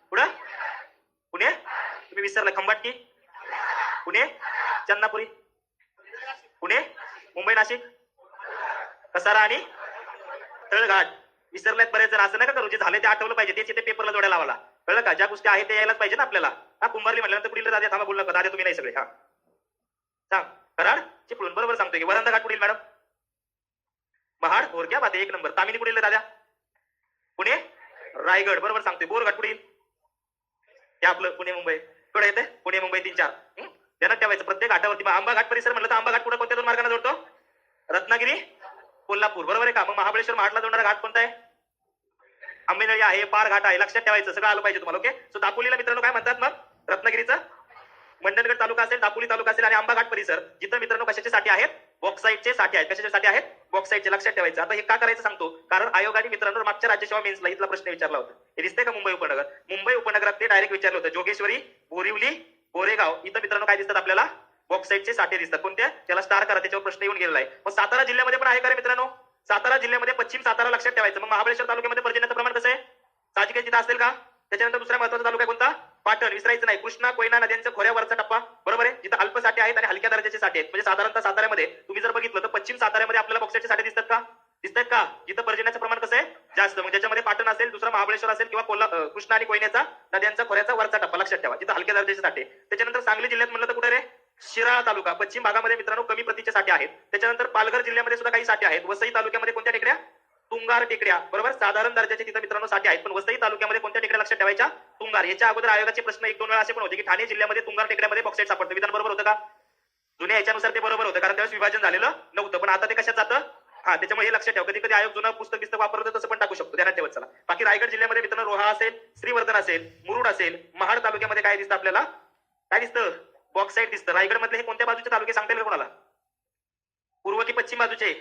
Speaker 1: कुठं? पुणे. तुम्ही विसरलाय. खंबाटकी पुणे, चन्नापुरी पुणे, मुंबई नाशिक, कसारा आणि तळघाट. विसरल्यात बरेच जण. असं नका करू, जे झाले ते आठवलं पाहिजे, तेच इथे पेपरला जोड्या लावाला. कळलं का? ज्या गोष्टी आहेत ते यायलाच पाहिजे ना आपल्याला. हा, कुंभारली म्हटल्यानंतर पुढील दादा थांबा बोलला का? दादा तुम्ही नाही सगळे. हा सांग. कराड चिपळूण बरोबर सांगतोय की. वरंदा घाट पुढील मॅडम. महाड और क्या बात आहे, एक नंबर. तामिनी पुढील दादा. पुणे रायगड बरोबर सांगतोय. बोरघाट पुढील हे आपलं पुणे मुंबई. थोडं येते पुणे मुंबई 3-4 ध्यानात ठेवायचं प्रत्येक घाटावरती. मग आंबा घाट परिसर म्हणलं तर आंबा घाट पुढे कोणत्या 2 मार्गाने जोडतो? रत्नागिरी कोल्हापूर बरोबर आहे का? मग महाबळेश्वर महाडला जोडणारा घाट कोणता आहे? आंबेनळी आहे, पार घाट आहे. लक्षात ठेवायचं, सगळं आलं पाहिजे तुम्हाला. ओके. सो दापोलीला मित्रांनो काय म्हणतात मग? रत्नागिरीचं मंडणगड तालुका असेल, दापोली तालुका असेल आणि आंबा घाट परिसर, जिथं मित्रांनो कशाचे साठे आहेत? बॉक्साईटचे साठे आहेत. कशाचे साठे आहेत? बॉक्साईटचे. लक्षात ठेवायचं. आता हे का करायचं सांगतो, कारण आयोगाने मित्रांनो मागच्या राज्यसेवा मेन्सला इथला प्रश्न विचारला होता. हे दिसतंय का? मुंबई उपनगर. मुंबई उपनगरात ते डायरेक्ट विचारलं होतं. जोगेश्वरी, बोरिवली, गोरेगाव इथं मित्रांनो काय दिसतात आपल्याला? बॉक्साईटचे साठे दिसतात. कोणत्या? त्याला स्टार करा, त्याच्यावर प्रश्न येऊन गेलेला आहे. मग सातारा जिल्ह्यामध्ये पण आहे का रे मित्रांनो? सातारा जिल्ह्यामध्ये पश्चिम सातारा. लक्षात ठेवायचं. मग महाबळेश्वर तालुक्यामध्ये पर्जन्याचं प्रमाण कसं आहे? साहजिकच तिथं असेल का? त्याच्यानंतर दुसरा महत्वाचा तालुका कोणता? पाटण. विसरायचं नाही. कृष्णा कोयना नद्यांच्या खोऱ्यावरचा टप्पा बरोबर आहे, जिथं अल्प साठे आहेत आणि हलक्या दर्जाचे साठे आहेत. म्हणजे साधारणतः साताऱ्यामध्ये तुम्ही जर बघितलं तर पश्चिम साताऱ्यामध्ये आपल्याला बॉक्साईटचे साठे दिसतात का? दिसतात का? जिथं पर्जन्याचं प्रमाण कसं आहे? जास्त. मग ज्याच्यामध्ये पाटण असेल, दुसरा महाबळेश्वर असेल किंवा कृष्णा आणि कोयनेचा नद्यांचा खोऱ्याचा वरचा टप्पा. लक्षात ठेवा, जिथं हलक्या दर्जाचे साठे. त्याच्यानंतर सांगली जिल्ह्यात म्हणलं तर कुठे रे? शिराळा तालुका. पश्चिम भागामध्ये मित्रांनो कमी प्रतीचे साठे आहेत. त्याच्यानंतर पालघर जिल्ह्यामध्ये सुद्धा काही साठे आहेत. वसई तालुक्यामध्ये कोणत्या टेकड्या? तुंगार टेकड्या बरोबर. साधारण दर्जाचे तिथं मित्रांनो साठे आहेत. पण वसई तालुक्यामध्ये कोणत्या टेकड्या लक्षात ठेवायच्या? तुंगार. याच्या अगोदर आयोगाचे प्रश्न 1-2 वेळा असे पण होते की ठाणे जिल्ह्यामध्ये तुंगार टेकड्यामध्ये बॉक्साईट सापडतं. विधान बरोबर होतं का? जुन्या याच्यानुसार ते बरोबर होतं, कारण त्यावेळेस विभाजन झालेलं नव्हतं. पण आता ते कशात जातं? हा, त्याच्यामुळे हे लक्षात ठेवा. कधी कधी आयोग जुनं पुस्तक वापरतं तसं पण टाकू शकतो. ध्यानात ठेवत चला. बाकी रायगड जिल्ह्यामध्ये मित्रांनो रोहा असेल, श्रीवर्धन असेल, मुरुड असेल, महाड तालुक्यामध्ये काय दिसतं आपल्याला? काय दिसतं? बॉक्साईट दिसतं. रायगड मधले हे कोणत्या बाजूचे तालुके सांगता येईल कोणाला? पूर्व की पश्चिम बाजूचे?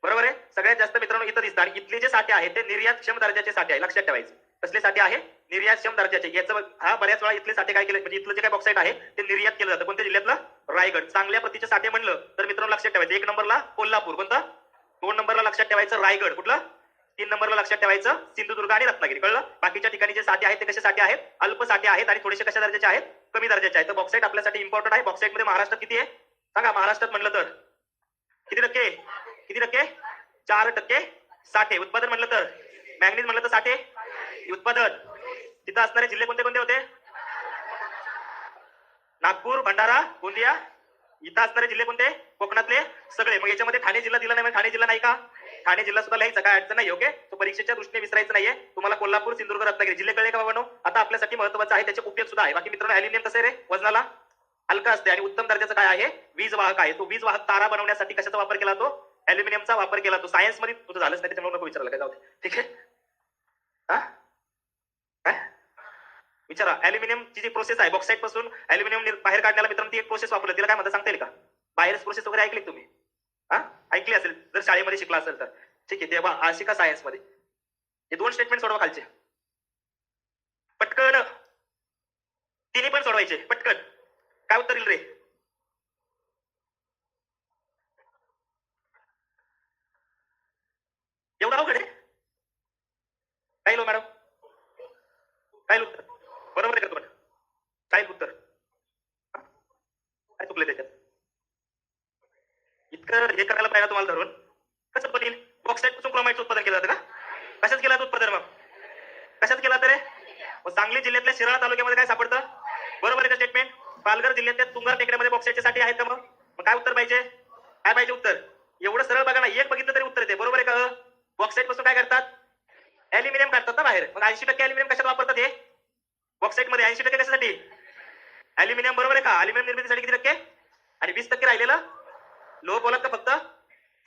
Speaker 1: बरोबर आहे. सगळ्यात जास्त मित्रांनो इथं दिसतात. आणि इथले जे साठे आहेत ते निर्यातक्षम दर्जाचे साठे आहे. लक्षात ठेवायचं. कसले साठे आहे? निर्यातक्षम दर्जाचे. याचं हा बऱ्याच वेळा इथले साठे काय केले, म्हणजे इथलं जे काय बॉक्साईट आहे ते निर्यात केलं जातं. कोणत्या जिल्ह्यातलं? रायगड. चांगल्या प्रतीचे साठे म्हणलं तर मित्रांनो लक्षात ठेवायचं. 1 नंबरला कोल्हापूर. कोणता? 2 नंबरला लक्षात ठेवायचं रायगड. कुठलं? 3 नंबरला लक्षात ठेवायचं सिंधुदुर्ग आणि रत्नागिरी. कळलं? बाकीच्या ठिकाणी जे साठे आहेत ते कसे साठे आहेत? अल्प साठे आहेत आणि थोडेसे कशा दर्जाचे आहेत? कमी दर्जाचे आहेत. तर बॉक्साईट आपल्यासाठी इम्पॉर्टंट आहे. बॉक्साईट मध्ये महाराष्ट्रात किती आहे सांगा? महाराष्ट्रात म्हणलं तर किती टक्के? किती टक्के? 4% साठे. उत्पादन म्हणलं तर मॅंगनीज म्हणलं तर साठे उत्पादन. तिथं असणारे जिल्हे कोणते कोणते होते? नागपूर, भंडारा, गोंदिया. इथं असणारे जिल्हे कोणते? कोकणातले सगळे. मग याच्यामध्ये ठाणे जिल्हा दिला नाही, ठाणे जिल्हा नाही का? ठाणे जिल्हा सुद्धा लिहायचा, काय अडचण नाही. ओके. तो परीक्षेच्या दृष्टीने विसरायचं नाहीये तुम्हाला. कोल्हापूर, सिंधुदुर्ग, रत्नागिरी जिल्हे कळले का बाबांनो? आता आपल्यासाठी महत्वाचं आहे, त्याचे उपयोग सुद्धा आहे. बाकी मित्रांनो अॅल्युमिनियम कसं आहे रे? वजनाला हलका असते आणि उत्तम दर्जाचं काय आहे? वीज वाहक आहे. तो वीज वाहक तारा बनवण्यासाठी कशाचा वापर केला? तो अॅल्युमिनियमचा वापर केला. तो सायन्स मध्ये तुझं झालंच नाही, त्याच्यामुळे नको विचारायला. काय जाऊ दे. ठीक आहे. हा काय विचारा. अॅल्युमिनियमची जी प्रोसेस आहे बॉक्साईट पासून अॅल्युमिनियम बाहेर काढण्याला मित्रांनो ती एक प्रोसेस वापरली. तिला काय म्हणता सांगता येईल का? बाहेरच प्रोसेस वगैरे ऐकली तुम्ही? हा, ऐकली असेल जर शाळेमध्ये शिकला असेल तर. ठीक आहे. तेव्हा शिका सायन्स मध्ये. हे 2 स्टेटमेंट सोडवा खालचे पटकन. तिन्ही पण सोडवायचे पटकन. काय उत्तर येईल रे? एवढं अवघड आहे? काय लो मॅडम? काय उत्तर? बरोबर आहे का तुम्हाला? काय उत्तर? काय चुकले त्याच्यात? इतकं हे करायला पाहिजे तुम्हाला धरून. कसं बनेल? बॉक्साईट पासून क्रोमाइटचं उत्पादन केलं जातं का? कशात केलं उत्पादन? मग कशात केलं तर? मग सांगली जिल्ह्यातल्या शिराळा तालुक्यामध्ये काय सापडतं? बरोबर आहे का स्टेटमेंट? पालघर जिल्ह्यातल्या तुंगार टेकड्यामध्ये बॉक्साईटचे साठे आहेत का? मग काय उत्तर पाहिजे? काय पाहिजे उत्तर? एवढं सरळ बघा ना, एक बघितलं तरी उत्तर येते. बरोबर आहे का? बॉक्साईट पासून काय करतात? अॅल्युमिनियम काढतात ना बाहेर. मग 80% अॅल्युमिनियम कशात वापरतात? हे बॉक्साईट मध्ये 80% कशासाठी? अॅल्युमिनियम. बरोबर आहे का? अॅल्युमिनियम निर्मितीसाठी किती टक्के? आणि 20% राहिलेलं लोह पोलाद का फक्त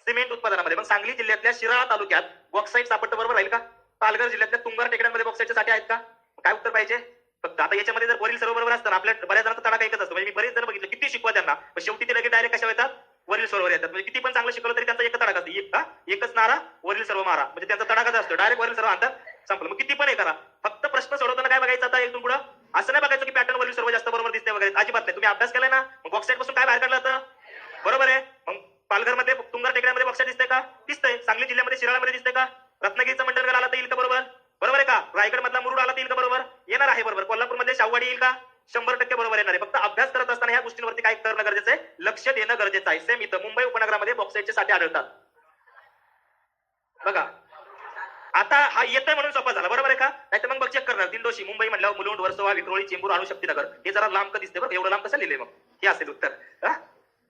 Speaker 1: सिमेंट उत्पादनामध्ये. मग सांगली जिल्ह्यातल्या शिराळा तालुक्यात बॉक्साईट सापडतं. बरोबर राहील का? पालघर जिल्ह्यातल्या तुंगार टेकड्यांमध्ये बॉक्साईटचे साठे आहेत का? काय उत्तर पाहिजे? फक्त आता याच्यामध्ये जर वरील सर्व बरोबर असतं, आपल्या बऱ्याच जणांचा तडाखा एकच असतो. म्हणजे मी बरेच जण बघितलं, किती शिकवा त्यांना पण शेवटी ते लगेच डायरेक्ट कशा येतात? वरील सर्व येतात. म्हणजे किती पण चांगलं शिकवलं तरी त्यांचा एकच तडाखा असतो. एकच नारा वरील सर्व मारा. म्हणजे त्यांचा तडाखाच असतो. डायरेक्ट वरील सर्व आणतात, संपलं. मग किती पण हे करा, फक्त प्रश्न सोडवताना काय बघायचं आता? एकदम पुढं असं नाही बघायचं की पॅटर्न वरील सर्व जास्त बरोबर दिसते वगैरे, अजिबात नाही. तुम्ही अभ्यास केलाय ना, मग बॉक्साईट पासून काय बाहेर काढलं होतं? बरोबर आहे. मग पालघरमध्ये तुंगार टेकड्यामध्ये बॉक्साईट दिसते का? दिसतंय. सांगली जिल्ह्यामध्ये शिराळामध्ये दिसते का? रत्नागिरीचा मंडणगड आला तर येईल का? बरोबर बरोबर आहे का? रायगड मधला मुरुड आला तर येईल का? बरोबर येणार आहे. बरोबर. कोल्हापूरमध्ये शाहूवाडी येईल का? 100% बरोबर येणार आहे. फक्त अभ्यास करत असताना ह्या गोष्टींवरती काय करणं गरजेचं आहे? लक्ष देणं गरजेचं आहे. सेम इथं मुंबई उपनगरामध्ये बॉक्साईटचे साठे आढळतात. बघा आता हा येतोय म्हणून सोपा झाला, बरोबर आहे का? नाहीतर मग चेक करणार दिंडोशी, मुंबई म्हणल्यावर मुलुंड, वर्सोवा, विक्रोळी, चेंबूर, अणुशक्तीनगर, हे जरा लांब का दिसते बरं, एवढं लांब कसं लिहिले मग? हे असेल उत्तर.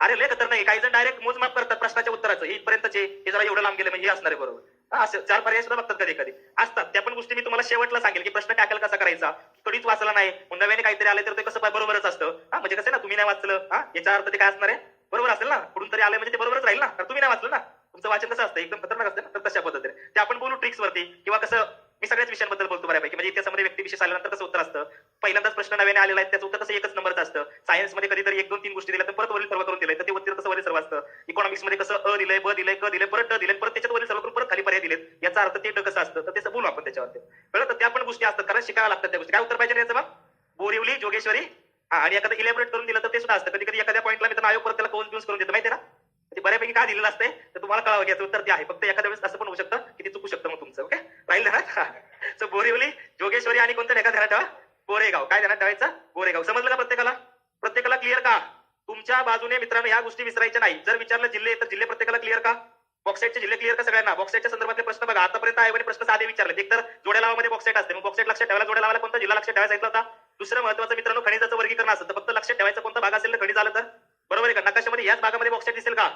Speaker 1: अरे लय खतर नाही. काही जण डायरेक्ट मोजमाप करतात प्रश्नाच्या उत्तराचं, इथपर्यंतचे, हे जरा एवढं लांब गेलं म्हणजे हे असणार आहे. बरोबर. असं 4 पर्याय सुद्धा बघतात कधी कधी असतात. त्या पण गोष्टी मी तुम्हाला शेवटला सांगेल की प्रश्न टॅकल कसा करायचा. कधीच वाचला नाही, मग नव्याने काहीतरी आले तर ते कसं बरोबरच असतं. म्हणजे कसं ना, तुम्ही नाही वाचलं याचा अर्थ ते काय असणार आहे? बरोबर असेल ना. कुठून तरी आलं म्हणजे ते बरोबरच राहील ना, तर तुम्ही नाही वाचलं ना. तुमचं वाचन कसं असतं? एकदम खतरनाक असतं ना. तर तशा पद्धतीने ते आपण बोलू ट्रिक्स वरती, किंवा कसं मी सगळ्याच विषयांबद्दल बोलतो बऱ्यापैकी. म्हणजे इतिहासामध्ये व्यक्तिविशेष आल्यानंतर कसं उत्तर असतं, पहिल्यांदाच प्रश्न नव्याने आलेला आहे त्याचं उत्तर कसं एकच नंबरचं असतं. सायन्समध्ये कधीतरी 1 2 3 गोष्टी दिल्या तर परत वरील सर्व करून दिलंय, तर ते उत्तर कसं वरील सर्व असतं. इकॉनॉमिक्स मध्ये कसं अ दिलंय, ब दिलंय, क दिलंय, परत ड दिलंय, परत त्याच्यात वरील सर्व करून परत खाली पर्याय दिलेत, याचा अर्थ ते ड कसं असतं, तर ते बोलू आपण त्याच्यावरती. कळलं? तर त्या पण गोष्टी असतात, कारण शिकायला लागतात त्या गोष्टी. काय उत्तर पाहिजे याचं मग? बोरिवली, जोगेश्वरी. आणि एखादं इलॅबोरेट करून दिलं तर ते सुद्धा असतं. कधी कधी एखाद्या पॉईंटला मी आयोग परत त्याला कोर्स बिन्स करून देतो, माहिती आहे ना. ते बऱ्यापैकी काय दिलेलं असते तर तुम्हाला कळावं की याचं उत्तर ते आहे. फक्त एखाद्या वेळेस असं पण होऊ शकतं की ते चुकू शकतं मग तुमचं. ओके, राहील ना. सो बोरिवली, जोगेश्वरी आणि कोणतं ठिकाण ध्यानात ठेवा? गोरेगाव. काय ध्यानात ठेवायचं? गोरेगाव. समजलं का प्रत्येकाला? प्रत्येकाला क्लिअर का? तुमच्या बाजूने मित्रांनो ह्या गोष्टी विसरायच्या नाही. जर विचारलं जिल्हे तर जिल्हे प्रत्येकाला क्लिअर का? बॉक्साईटचे जिल्हे क्लिअर का सगळ्यांना? बॉक्साईटच्या संदर्भातले प्रश्न बघा. आतापर्यंत आयोगाने प्रश्न साधे विचारले. एक तर जोड्या लावामध्ये बॉक्साईट असते, मग बॉक्साईट लक्षात ठेवायला जोड्या लावायला कोणता जिल्हा लक्षात ठेवायचा होता? दुसरं महत्त्वाचं मित्रांनो, खनिजाचं वर्गीकरण असतं, तर फक्त लक्षात ठेवायचं कोणता भाग असेल तर खनिज आलं तर. बरोबर आहे का? नकाशामध्ये याच भागामध्ये बॉक्साईट दिसेल का?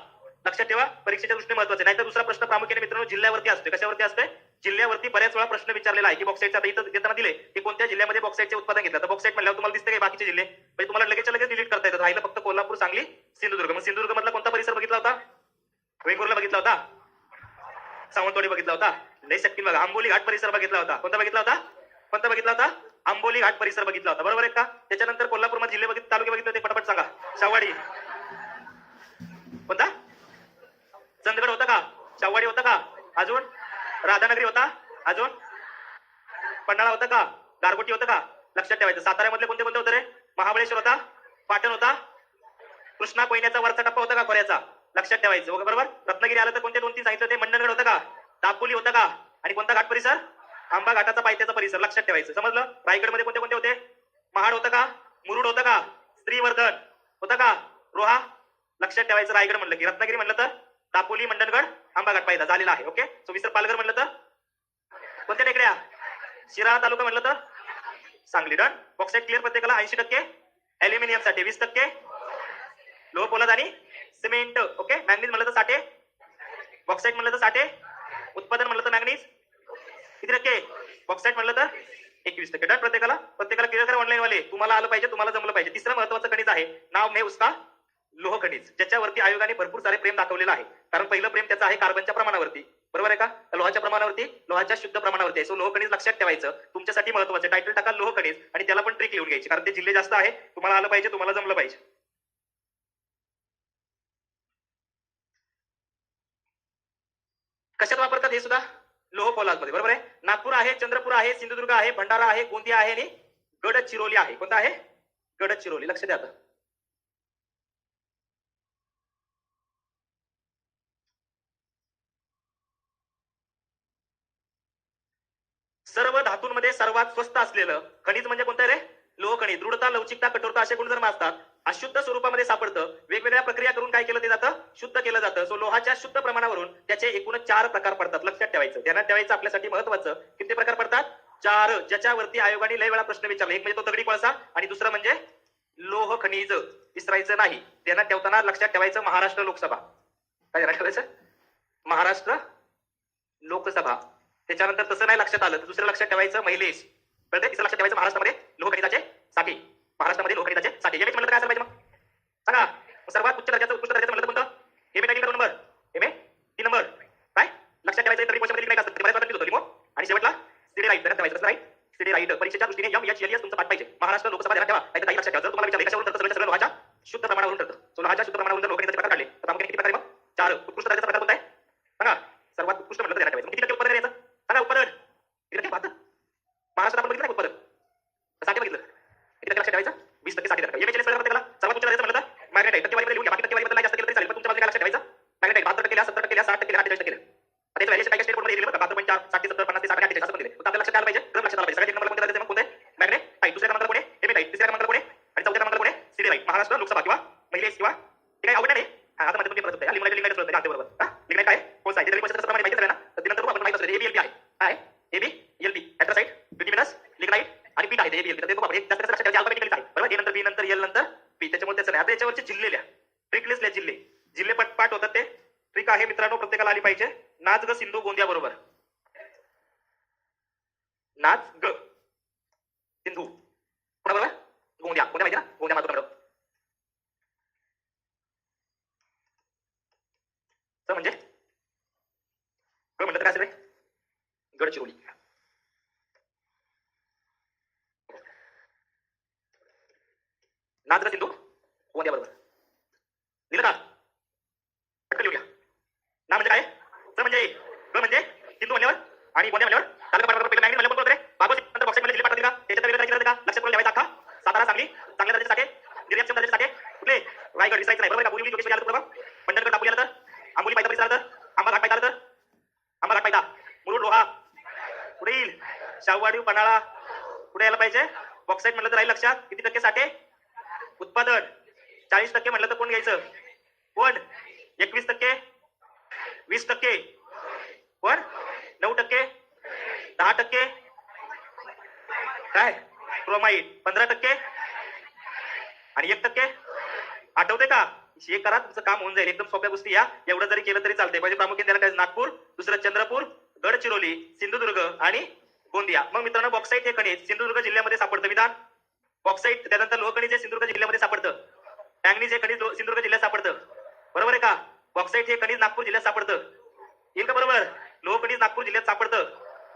Speaker 1: लक्षात ठेवा, परीक्षेच्या दृष्टीने महत्त्वाचे. नाहीतर दुसरा प्रश्न प्रामुख्याने मित्रांनो जिल्ह्यावरती असतो. कशावरती असतोय? जिल्ह्यावरती बऱ्याच वेळा प्रश्न विचारलेला आहे की बॉक्साईटचा आता इथं देताना दिले की कोणत्या जिल्ह्यामध्ये बॉक्साईटचे उत्पादन घेतलं. तर बॉक्साईट म्हणल्यावर तुम्हाला दिसते काय बाकीचे जिल्हे, म्हणजे तुम्हाला लगेच लगेच डिलीट करता येतात. राहिलं फक्त कोल्हापूर, सांगली, सिंधुदुर्ग. मग सिंधुदुर्ग मधला कोणता परिसर बघितला होता? वेंगुर्ला बघितला होता, सावंतवाडी बघितला होता, लय शक्ती बघा, आंबोली घाट परिसर बघितला होता. कोणता बघितला होता? कोणता बघितला होता? आंबोली घाट परिसर बघितला होता. बरोबर आहे का? त्याच्यानंतर कोल्हापूरमध्ये जिल्हे बघितले, तालुके बघितले होते, पटापट सांगा. शाहवाडी, कोणता? चंदगड होता का? शाहवाडी होता का? अजून राधानगरी होता, अजून पन्हाळा होता का? गारगोटी होतं का? लक्षात ठेवायचं. साताऱ्यामधले कोणते कोणते होते रे? महाबळेश्वर होता, पाटण होता, कृष्णा कोयन्याचा वरचा टप्पा होता का खोऱ्याचा? लक्षात ठेवायचं. बरोबर. रत्नागिरी आलं तर कोणते 2 3 सांगितले होते? मंडणगड होतं का? दापोली होता का? आणि कोणता घाट परिसर? आंबा घाटाचा पायथ्याचा परिसर. लक्षात ठेवायचं. समजलं? रायगडमध्ये कोणते कोणते होते? महाड होतं का? मुरुड होतं का? श्रीवर्धन होतं का? रोहा. लक्षात ठेवायचं. रायगड म्हणलं की. रत्नागिरी म्हणलं तर दापोली, मंडणगड, आंबा घाट पायथा झालेला आहे. ओके. सो विसर. पालघर म्हणलं तर कोणत्या टेकड्या? शिराळा तालुका म्हणलं तर सांगली. डन. बॉक्साईट क्लिअर प्रत्येकाला? 80%. ऍल्युमिनियम साठी 20%. लोह पोलाद आणि सिमेंट. ओके. मॅग्नीज म्हणलं तर 60. बॉक्साईट म्हणलं तर 60. उत्पादन म्हणलं तर मॅग्नीज किती टक्के? बॉक्साईट म्हणलं तर 21%. डन. प्रत्येकाला क्लिअर करा. ऑनलाईन वाले तुम्हाला आलं पाहिजे, तुम्हाला जमलं पाहिजे. तिसरं महत्वाचं खनिज आहे, नाव में उसका लोह खनिज, ज्याच्यावरती आयोगाने भरपूर सारे प्रेम दाखवलेलं आहे. कारण पहिलं प्रेम त्याचं आहे कार्बनच्या प्रमाणावरती. बरोबर आहे का? लोहाच्या प्रमाणावरती, लोहाच्या शुद्ध प्रमाणावरती आहे. सो लोह खनिज लक्षात ठेवायचं. तुमच्यासाठी महत्वाचं टायटल टाका लोह खनिज, आणि त्याला पण ट्रिक लिहून घ्यायची, कारण ते जिल्हे जास्त आहे. तुम्हाला आलं पाहिजे, तुम्हाला जमलं पाहिजे. कशात वापरतात हे सुद्धा? लोह पोलाद मध्ये. बरोबर आहे. नागपूर आहे, चंद्रपूर आहे, सिंधुदुर्ग आहे, भंडारा आहे, गोंदिया आहे आणि गडचिरोली आहे. कोणता आहे? गडचिरोली. लक्ष द्या. आता सर्व धातूंमध्ये सर्वात स्वस्त असलेलं खनिज म्हणजे कोणतं रे? लोह खनिज. दृढता, लवचिकता, कठोरता असे गुणधर्म असतात. अशुद्ध स्वरूपामध्ये सापडतं. वेगवेगळ्या प्रक्रिया करून काय केलं ते जातं? शुद्ध केलं जातं. सो लोहाच्या शुद्ध प्रमाणावरून त्याचे एकूण 4 प्रकार पडतात. लक्षात ठेवायचं. ध्यानात ठेवायचं. आपल्यासाठी महत्वाचं. किती प्रकार पडतात? 4. ज्याच्यावरती आयोगाने लय वेळा प्रश्न विचारले. एक म्हणजे तो दगडी कोळसा, आणि दुसरं म्हणजे लोह खनिज. विसरायचं नाही. ध्यानात ठेवताना लक्षात ठेवायचं महाराष्ट्र लोकसभा. काय ध्यानात ठेवायचं? महाराष्ट्र लोकसभा. त्याच्यानंतर तसं नाही लक्षात आलं तर दुसरं लक्षात ठेवायचं महिलेश. कळतंय? तिसरं लक्षात ठेवायचं महाराष्ट्रामध्ये लोह खनिजाचे साठे. महाराष्ट्रामध्ये लोह खनिजाचे साठे. एमएच म्हणलं तर काय असायला पाहिजे मग? सांगा. सर्वात उच्च दर्जाचं, उत्कृष्ट दर्जाचं म्हणलं तर कोणतं? एमए टायटिंग करून नंबर. MA 3 number. काय लक्षात ठेवायचं? तरी क्वेश्चन मध्ये काय असतं? बऱ्याच वाटत होतो. आणि शेवटला सीडी राईट. ध्यानात ठेवायचं. Right, CD right. परीक्षेच्या दृष्टीने एमएचएलएस तुमचं पाठ पाहिजे. महाराष्ट्र लोकसभा ध्यानात ठेवा. नाहीतर काही लक्षात ठेवा. जर तुम्हाला विचारलं कशावरून ठरतं, सगळं लोहाच्या शुद्ध प्रमाणावरून ठरतं. सो लोहाच्या शुद्ध प्रमाणावरून जर लोह खनिजाचे प्रकार काढले तर प्रामुख्याने किती प्रकार आहे मग? 4. उत्कृष्ट दर्जाचा प्रकार कोणता आहे? सांगा. सर्वात उत्कृष्ट म्हणलं तर ध्यानात ठेवायचं. किती टक्के उत्पादन यायचं? सांगा. उत्पादन किती टक्के? 72. महाराष्ट्रात आपण बघितलं नाही उत्पादन? साठे बघितलं. दिले बघा 72.4 60 70 50 60 48 असं पण दिले. फक्त आपल्याला लक्षात आलं पाहिजे, क्रम लक्षात आला पाहिजे. सगळ्यात एक नंबरला कोणते राहते मग कोणते मॅग्नेटाइट, दुसऱ्या क्रमांकाला कोण आहे हेमेटाइट, तिसऱ्या क्रमांकाला कोण आहे आणि चौथ्या क्रमांकाला कोण आहे सिडेराइट. महाराष्ट्र लोकसभा किंवा महिलेस किंवा ते काही आवडणार नाही. आता मध्ये तुम्ही परत होते लिंगायत लिंगायत होते का बरोबर. हा लिंगायत काय कोण आहे तरी पैसे प्रमाणे माहिती आहे ना. तर नंतर आपण माहिती असते एबीएलपी आहे काय एबीएलपी अँथ्रासाइट बिट्युमिनस लिग्नाइट आणि पीट आहे एबीएलपी. तर ते बघा हे जास्त लक्षात ठेवायचे अल्फाबेटिकली आहे बरोबर. ए नंतर बी नंतर एल नंतर पी, त्याच्यामुळे त्याचं नाही. आता याच्यावरचे जिल्हे ट्रिक लिस्टले जिल्हे जिल्हे पटपाट होतात ते ट्रिक आहे मित्रांनो, प्रत्येकाला आली पाहिजे. नाच ग सिंधू गोंदिया बरोबर. नाच ग सिंधू बरोबर गोंदिया गोंदिया माहिती ना गोंदिया माधव मॅडम. म्हणजे ग म्हणलं तर काय असेल गडचिरोली. नाच ग सिंधू गोंदिया बरोबर दिलं का पटकन लिहूया. ना म्हणजे काय स म्हणजे ग म्हणजे सिंधू म्हणल्यावर आणि गोंदिया म्हणल्यावर तालुका पाठवतो. पहिला मॅग्नेट म्हणल्यावर कोण बाबा नंतर बॉक्स मध्ये जिल्हे पाठवतील का त्याच्यात वेगळं करायचं का लक्षात करून ठेवायचं. अख्खा सातारा सांगली चांगल्या दर्जाचे साठे निर्याक्षम दर्जाचे साठे कुठले रायगड विसायचं नाही बरोबर का. बोरिवली जोगेश्वरी आलं तर बघा पंढरगड टाकू आलं तर आंबोली पायथा परिसर आलं तर आंबा घाट पायथा आलं तर आंबा घाट पायथा मुरुड रोहा पुढे येईल शाहूवाडी पन्हाळा पुढे यायला पाहिजे. बॉक्साईट म्हणलं तर राहील लक्षात किती टक्के साठे उत्पादन 40% म्हणलं तर कोण घ्यायचं कोण 21%, 20%, कोण 9%, 10%, काय क्रोमाईट 15% आणि 1%. आठवते का हे करा तुमचं काम होऊन जाईल. एकदम सोप्या गोष्टी या एवढं जरी केलं तरी चालतंय. म्हणजे प्रामुख्याने त्याला काय नागपूर, दुसरं चंद्रपूर, गडचिरोली, सिंधुदुर्ग आणि गोंदिया. मग मित्रांनो बॉक्साईट हे खनिज सिंधुदुर्ग जिल्ह्यामध्ये सापडतं. विधान बॉक्साईट त्यानंतर लोहखनिज हे सिंधुदुर्ग जिल्ह्यामध्ये सापडतं. मॅंगनीज हे खनिज सिंधुदुर्ग जिल्ह्यात सापडतं बरोबर आहे का. बॉक्साईट हे खनिज नागपूर जिल्ह्यात सापडतं येईल का बरोबर. लोहखनिज नागपूर जिल्ह्यात सापडतं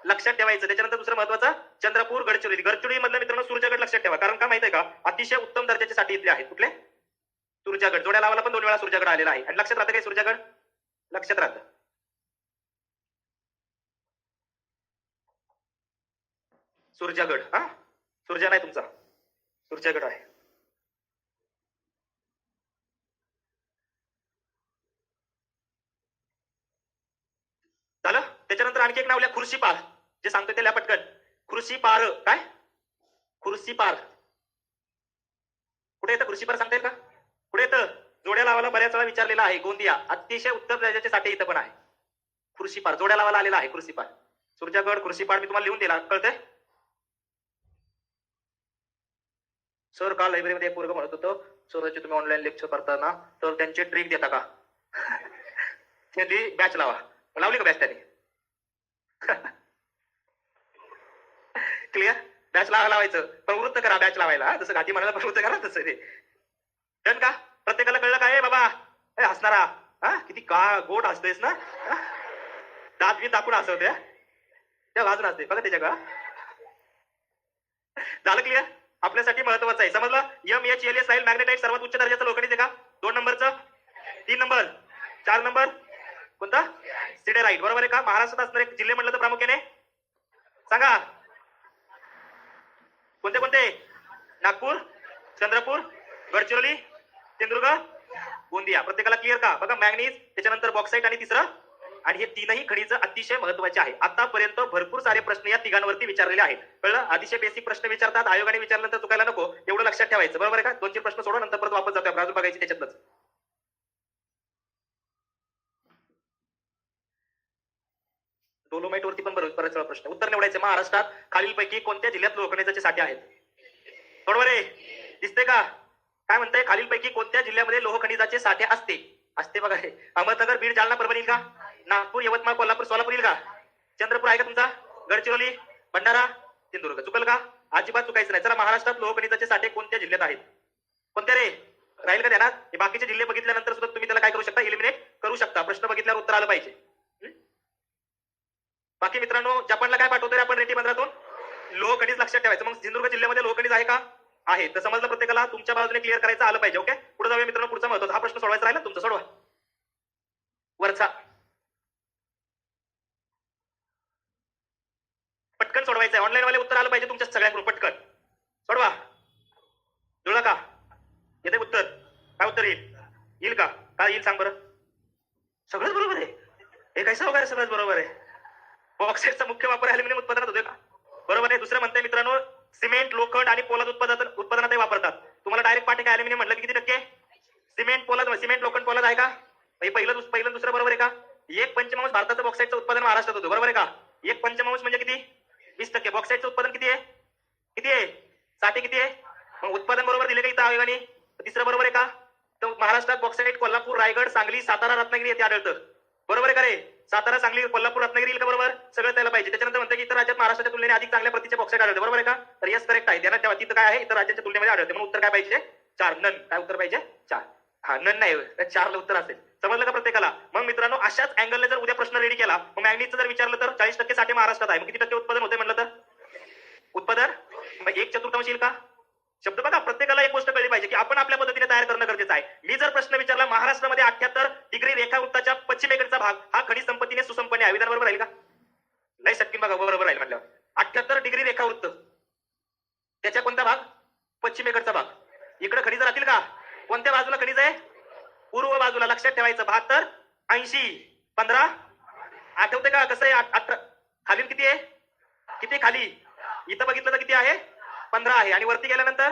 Speaker 1: लक्षात ठेवायचं. त्याच्यानंतर दुसरं महत्वाचं चंद्रपूर गडचिरोली. गडचिरोली मधलं मित्रांनो सूर्यगड लक्षात ठेवा. कारण का माहितीये का अतिशय उत्तम दर्जाचे साठी इथले आहेत. कुठले सूर्यगड जोड्या लावायला पण 2 वेळा सूर्यगड आलेला आहे. आणि लक्षात राहतं काय सूर्यगड लक्षात राहतं. सूर्यगड हा सूर्य नाही तुमचा सूर्यगड आहे. झालं. त्याच्यानंतर आणखी एक नाव लिहा खुर्शीपार. जे सांगतोय त्याला पटकन खुर्शीपार. काय खुर्शीपार कुठे येतं खुर्शीपार सांगता येईल का कुठे येतं. जोड्या लावायला बऱ्याच वेळा विचारलेला आहे. गोंदिया अतिशय उत्तर दर्जाचे साठे इथं पण आहे. खुर्शीपार जोड्या लावायला आलेला आहे. खुर्शीपार सूर्यगड खुर्शीपार मी तुम्हाला लिहून दिला कळतंय. सर काल लायब्ररीमध्ये एक पोरग म्हणत होतं सर तुम्ही ऑनलाईन लेक्चर करताना तर त्यांची ट्रिक देता का त्यांनी बॅच लावा. लावली का बॅच त्याने क्लिअर. बॅच लावायचं प्रवृत्त करा बॅच लावायला. जसं घाटी म्हणायला प्रवृत्त करा तसं ते डन का. प्रत्येकाला कळलं काय बाबा हसणारा हा किती का गोट हसतेस ना दात बी दाखवून हसवते त्या वाजून हसते बघा त्याच्या का. झालं क्लिअर. आपल्यासाठी महत्वाचं आहे समजलं. MHLS राहील मॅग्नेटाइट सर्वात उच्च दर्जाचं लोखंड आहे का. 2 नंबरचं 3 नंबर 4 नंबर कोणता सिडेराइट बरोबर आहे का. महाराष्ट्रात असणारे जिल्हे म्हटलं तर प्रामुख्याने सांगा कोणते कोणते नागपूर, चंद्रपूर, गडचिरोली, सिंधुदुर्ग, गोंदिया. प्रत्येकाला क्लिअर का. बघा मॅंगनीज त्याच्यानंतर बॉक्साईट आणि तिसरं आणि हे तीनही खनिज अतिशय महत्वाचे आहे. आतापर्यंत भरपूर सारे प्रश्न या तिघांवरती विचारलेले आहेत. कळलं. अतिशय बेसिक प्रश्न विचारतात. आयोगाने विचारल्यानंतर चुकायला नको एवढं लक्षात ठेवायचं बरोबर आहे का. 2-4 प्रश्न सोडवा नंतर परत वापस जातो अजून बघायची त्याच्यातच. डोलोमाइट वरती पण बरेच प्रश्न उत्तर निवडायचे. महाराष्ट्रात खालीलपैकी कोणत्या जिल्ह्यात लोहखनिजाचे साठे आहेत बरोबर आहे दिसते का. काय म्हणताय खालीलपैकी कोणत्या जिल्ह्यामध्ये लोहखनिजाचे साठे असते असते बघा हे. अहमदनगर, बीड, जालना, परभणी का. नागपूर, यवतमाळ, कोल्हापूर, सोलापूर येईल का. चंद्रपूर आहे का तुमचा. गडचिरोली, भंडारा, सिंधुदुर्ग. चुकल का अजिबात चुकायचं नाही. चला महाराष्ट्रात लोहखनिजाचे साठे कोणत्या जिल्ह्यात आहेत कोणत्या रे राहील का ध्यानात. हे बाकीचे जिल्हे बघितल्यानंतर सुद्धा तुम्ही त्याला काय करू शकता इलिमिनेट करू शकता. प्रश्न बघितल्यावर उत्तर आलं पाहिजे. बाकी मित्रांनो जपानला काय पाठवतोय आपण रेती बंदरातून लोहखनिज लक्षात ठेवायचं. मग सिंधुदुर्ग जिल्ह्यामध्ये लोहखनिज आहे का आहे तर समजलं प्रत्येकाला. तुमच्या बाजूने क्लिअर करायचं आलं पाहिजे. ओके पुढे जाऊया मित्रांनो. पुढचा महत्वाचा हा प्रश्न सोडवायचा राहिला तुमचा सोडवा वरचा पटकन सोडवायचं आहे. ऑनलाईन वाले उत्तर आलं पाहिजे तुमच्या सगळ्यांकडून पटकन सोडवा. जुळला का येते उत्तर. काय उत्तर येईल का काय येईल सांग बरं. सगळंच बरोबर आहे. हे कैसा वगैरे सगळंच बरोबर आहे. बॉक्साईटचा मुख्य वापर अॅल्युमिनियम उत्पादनात होतोय का? बरोबर आहे. दुसरं म्हणतंय मित्रांनो, सिमेंट, लोखंड आणि पोलाद उत्पादनातही वापरतात. तुम्हाला डायरेक्ट पाठ आहे का अॅल्युमिनियम म्हटलं की किती टक्के? सिमेंट, पोलाद, सिमेंट, लोखंड, पोलाद आहे का? पहिलं दुसरं बरोबर आहे का? एक पंचमांश भारताचं बॉक्साईटचं उत्पादन महाराष्ट्रात होतं, बरोबर आहे का? एक पंचमांश म्हणजे किती? 20%. बॉक्साईटचं उत्पादन किती आहे? किती आहे? 60 किती आहे? मग उत्पादन बरोबर दिले का इथं आयोगाने? तिसरं बरोबर आहे का? तर महाराष्ट्रात बॉक्साईट कोल्हापूर, रायगड, सांगली, सातारा, रत्नागिरी येथे आढळतं. बरोबर आहे का रे? सातारा, सांगली, कोल्हापूर, रत्नागिरी येईल का? बरोबर सगळं त्याला पाहिजे. त्याच्यानंतर म्हणतं की इतर राज्यात महाराष्ट्राच्या तुलनेने अधिक चांगल्या प्रतीचे बॉक्साईट आढळते. बरोबर आहे का? तर यस करेक्ट आहे. ध्यानात ठेवा तिथं काय आहे, इतर राज्याच्या तुलनेमध्ये आढळते. म्हणून उत्तर काय पाहिजे? 4. नन. काय उत्तर पाहिजे? 4. हा, नन नाही, 4ला उत्तर असेल. समजलं का प्रत्येकाला? मग मित्रांनो, अशाच अँगलने जर उद्या प्रश्न रेडी केला, मग मॅग्नीजचं जर विचारलं तर 40% साठे महाराष्ट्रात आहे. मग किती टक्के उत्पादन होते म्हणलं तर? उत्पादन मग 1/4 येईल का? शब्द बघा, प्रत्येकाला एक गोष्ट कळली पाहिजे की आपण आपल्या पद्धतीने तयार करणं गरजेचं आहे. मी जर प्रश्न विचारला, महाराष्ट्रामध्ये 78 डिग्री रेखावृत्ताच्या पश्चिमेकडचा भाग हा खनिज संपत्तीने सुसंपन्न आहे, विधान बरोबर राहील का? नाही शक्य बघा, बरोबर राहील म्हटलं. 78 डिग्री रेखावृत्त, त्याच्या कोणता भाग? पश्चिमेकडचा भाग. इकडे खनिज राहतील का? कोणत्या बाजूला खनिज आहे? पूर्व बाजूला. लक्षात ठेवायचं. 72, 80, 15. आठवते का कसं आहे? खाली किती आहे? किती खाली? इथं बघितलं तर किती आहे? 15 आहे. आणि वरती गेल्यानंतर